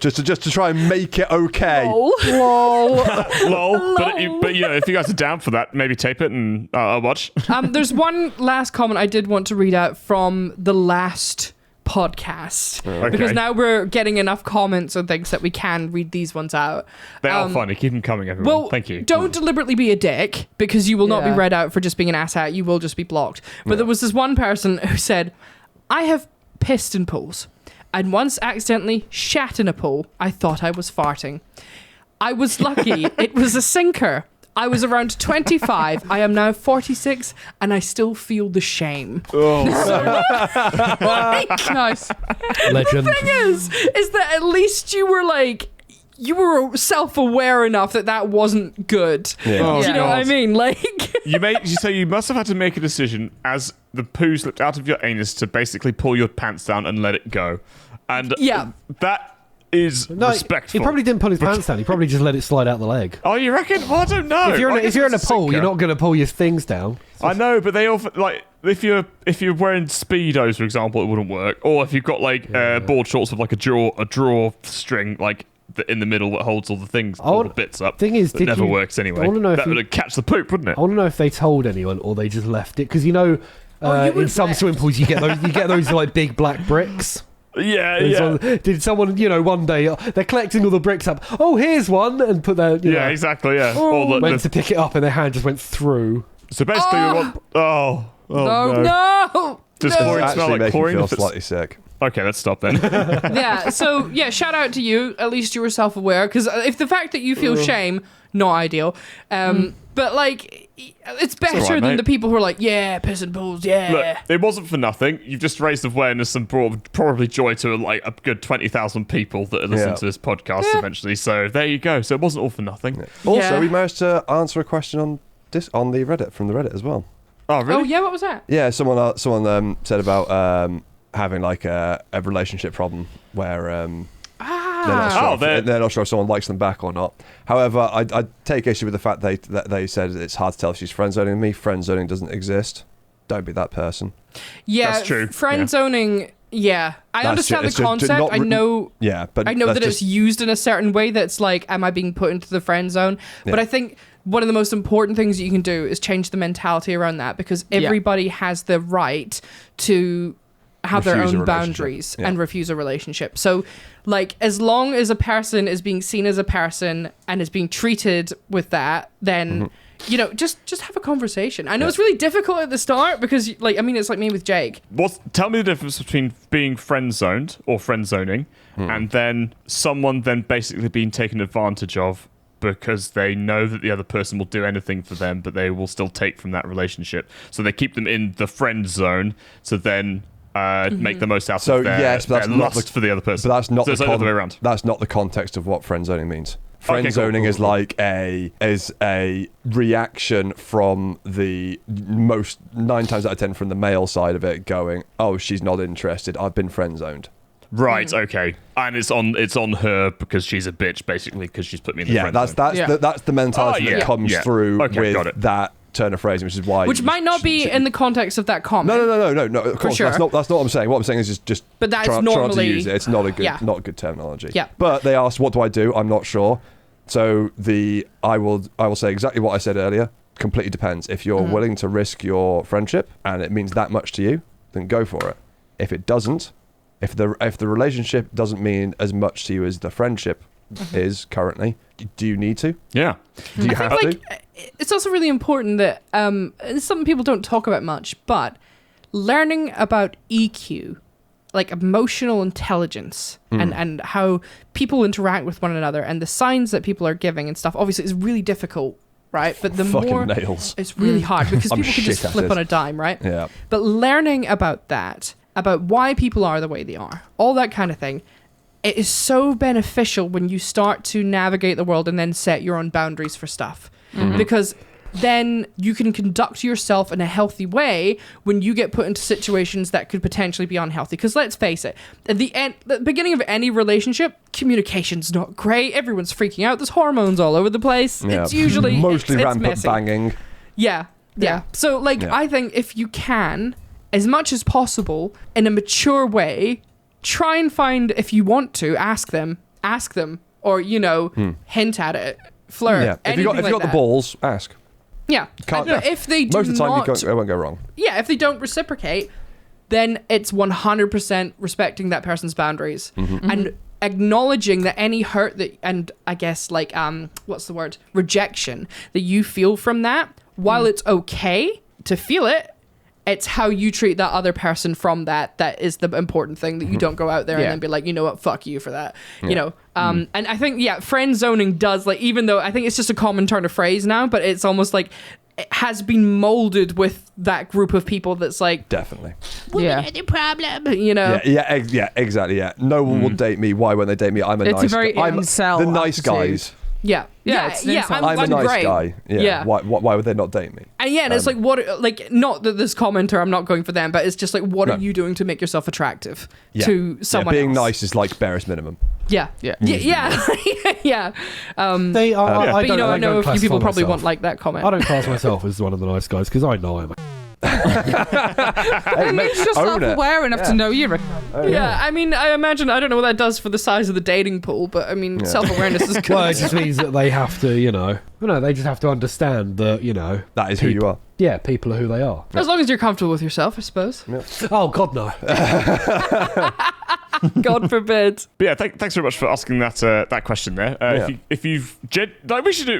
just to try and make it okay. Lol. Lol. But you know, if you guys are down for that, maybe tape it and I'll watch. There's one last comment I did want to read out from the last podcast Okay. because now we're getting enough comments and things that we can read these ones out. They are funny. Keep them coming, everyone. Well, Thank you. Don't deliberately be a dick because you will not be Yeah. read out for just being an asshat. You will just be blocked. But there was this one person who said, I have pissed in pools and once accidentally shat in a pool. I thought I was farting. I was lucky. It was a sinker. I was around 25. I am now 46 and I still feel the shame. Nice. Legend. is that at least you were self-aware enough that that wasn't good. Yeah. Oh, Do you know what I God. mean? Like, So you must have had to make a decision as the poo slipped out of your anus to basically pull your pants down and let it go. And Yeah. that is No, respectful. he probably didn't pull his pants down. He probably just let it slide out the leg. Oh, you reckon? Well, I don't know. If you're I in guess a it's pool, you're sinker. not going to pull your things down. I know, but they often like if you're wearing speedos, for example, it wouldn't work. Or if you've got like board shorts with like a draw string like in the middle that holds all the things, all the bits up. Thing is, that did never you- works anyway. I wanna know if that you- would catch the poop, wouldn't it? I want to know if they told anyone or they just left it because you know you would in some left. swimming pools you get those like big black bricks. Yeah, And yeah. so did someone one day they're collecting all the bricks up? Oh, here's one, and put their Yeah, exactly. Yeah. Or went to pick it up and their hand just went through. so basically, we want. Oh no. no. Does No. chlorine It's smell actually like making me chlorine? feel If it's- slightly sick. Okay, let's stop then. Yeah. So yeah, shout out to you. At least you were self-aware because if the fact that you feel shame, not ideal. But like, it's better alright, than mate. the people who are like, yeah, piss and pools, yeah. Look, it wasn't for nothing. You've just raised awareness and brought probably joy to like a good 20,000 people that are listening Yeah. to this podcast eventually. So there you go. So it wasn't all for nothing. Also, Yeah. we managed to answer a question on the Reddit from the Reddit as well. Oh, really? Oh yeah, what was that? Yeah, someone said about having like a relationship problem where They're not sure if someone likes them back or not. However, I take issue with the fact that they said it's hard to tell if she's friend zoning me. Friend zoning doesn't exist. Don't be that person. Yeah, that's true. Friend zoning. Yeah, I understand the concept. I know. Yeah, but I know that it's used in a certain way. That's like, am I being put into the friend zone? Yeah. But I think one of the most important things you can do is change the mentality around that, because everybody has the right to have their own boundaries and refuse a relationship. So, like, as long as a person is being seen as a person and is being treated with that, then. You know, just have a conversation. I know it's really difficult at the start because, like, I mean, it's like me with Jake. Tell me the difference between being friend zoned or friend zoning and then someone then basically being taken advantage of because they know that the other person will do anything for them, but they will still take from that relationship. So they keep them in the friend zone to then make the most out of their lust for the other person. But that's not the other way around. That's not the context of what friend zoning means. Friend zoning is like a reaction from the 9 times out of 10 from the male side of it, going, "Oh, she's not interested. I've been friend zoned." Right. Okay. And it's on her because she's a bitch, basically, because she's put me in the friend zone. That's the mentality that comes through with that turn of phrasing, which might not be in the context of that comment. No. Of course, sure. that's not what I'm saying. What I'm saying is just but that's trying normally to use it. It's not a good terminology. Yeah. But they asked, "What do I do?" I'm not sure. So I will say exactly what I said earlier. Completely depends. If you're willing to risk your friendship and it means that much to you, then go for it. If it doesn't, if the relationship doesn't mean as much to you as the friendship is currently, do you need to? Yeah. Do you have to? It's also really important that it's something people don't talk about much, but learning about EQ, like emotional intelligence, and how people interact with one another and the signs that people are giving and stuff, obviously is really difficult, right? But the more nails. It's really hard because I'm people can just shit at flip it. on a dime, right? Yeah. But learning about that, about why people are the way they are, all that kind of thing, it is so beneficial when you start to navigate the world and then set your own boundaries for stuff. Because then you can conduct yourself in a healthy way when you get put into situations that could potentially be unhealthy. Because let's face it, at the beginning of any relationship, communication's not great. Everyone's freaking out. There's hormones all over the place. Yeah. It's usually mostly it's rampant messy. banging. Yeah. So, like, I think if you can, as much as possible, in a mature way, try and find, if you want to, ask them, or, hint at it, flirt. Yeah. If you got the balls, ask. Yeah. But if they do most of the time, it won't go wrong. Yeah, if they don't reciprocate, then it's 100% respecting that person's boundaries and acknowledging that any hurt that, and I guess like rejection that you feel from that, while it's okay to feel it, it's how you treat that other person from that is the important thing, that you don't go out there and then be like, you know what, fuck you for that. And I think friend zoning does, like, even though I think it's just a common turn of phrase now, but it's almost like it has been molded with that group of people that's like, definitely, women are the problem, yeah, exactly, yeah. No one will date me. Why won't they date me? I'm the nice guys. Yeah. I'm a nice great guy. Yeah. Why would they not date me? And and it's like, not that this commenter, I'm not going for them, but it's just like, what are you doing to make yourself attractive to someone being else? nice is like barest minimum. Yeah. They I are. know a few people probably won't like that comment. I don't class myself as one of the nice guys because I know I'm. It makes you self-aware enough to know you're I mean, I imagine, I don't know what that does for the size of the dating pool, but I mean, self-awareness is good. Well, it just means that they have to, they just have to understand that, that is who you are. Yeah, people are who they are. As long as you're comfortable with yourself, I suppose. Yeah. Oh, God, no. God forbid. But yeah, thanks very much for asking that question there. If you've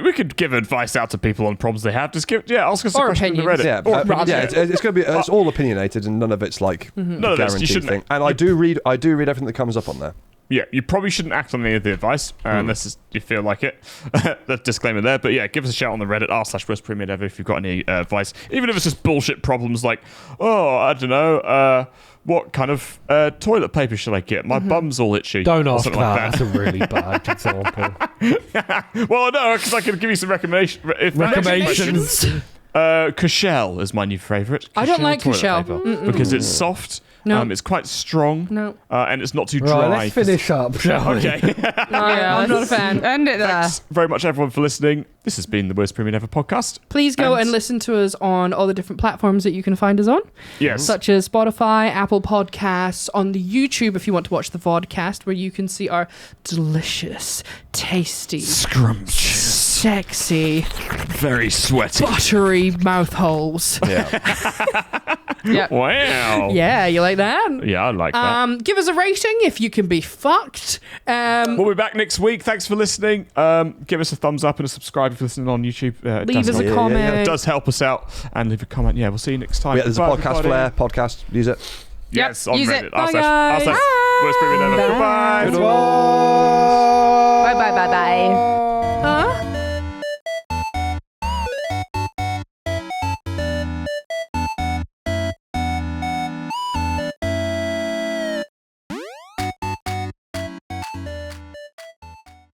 we could give advice out to people on problems they have. Just ask us a question on the Reddit. It's going to be it's all opinionated and none of it's like guaranteed thing. And I do read everything that comes up on there. Yeah, you probably shouldn't act on any of the advice unless you feel like it. The disclaimer there. But yeah, give us a shout on the Reddit r/Worst Premade Ever if you've got any advice. Even if it's just bullshit problems like, I don't know, what kind of toilet paper should I get? My bum's all itchy. Don't ask that. Like That's a really bad example. Well, no, because I can give you some recommendations. Cushelle is my new favourite. I don't like Cushelle Cushelle. because it's soft No. It's quite strong. No. And it's not too dry. Right, let's finish up, shall we? Okay. I'm not a fan. End it there. Thanks very much, everyone, for listening. This has been the Worst Premade Ever podcast. Please go and listen to us on all the different platforms that you can find us on. Yes. Such as Spotify, Apple Podcasts, on the YouTube if you want to watch the vodcast, where you can see our delicious, tasty, Scrumptious. Sexy, Very sweaty. buttery mouth holes. Yeah. Wow. Yeah, you like that? Yeah, I like that. Give us a rating if you can be fucked. We'll be back next week. Thanks for listening. Give us a thumbs up and a subscribe if you're listening on YouTube. Leave us a comment. It does help us out. And leave a comment. Yeah, we'll see you next time. Yeah, there's a Goodbye, podcast everybody. Flair podcast. Use it. Yes, Yep, on use Reddit. it. Bye, guys. Worst Premade Ever. Goodbye. Bye. Bye. Bye. Bye. Huh?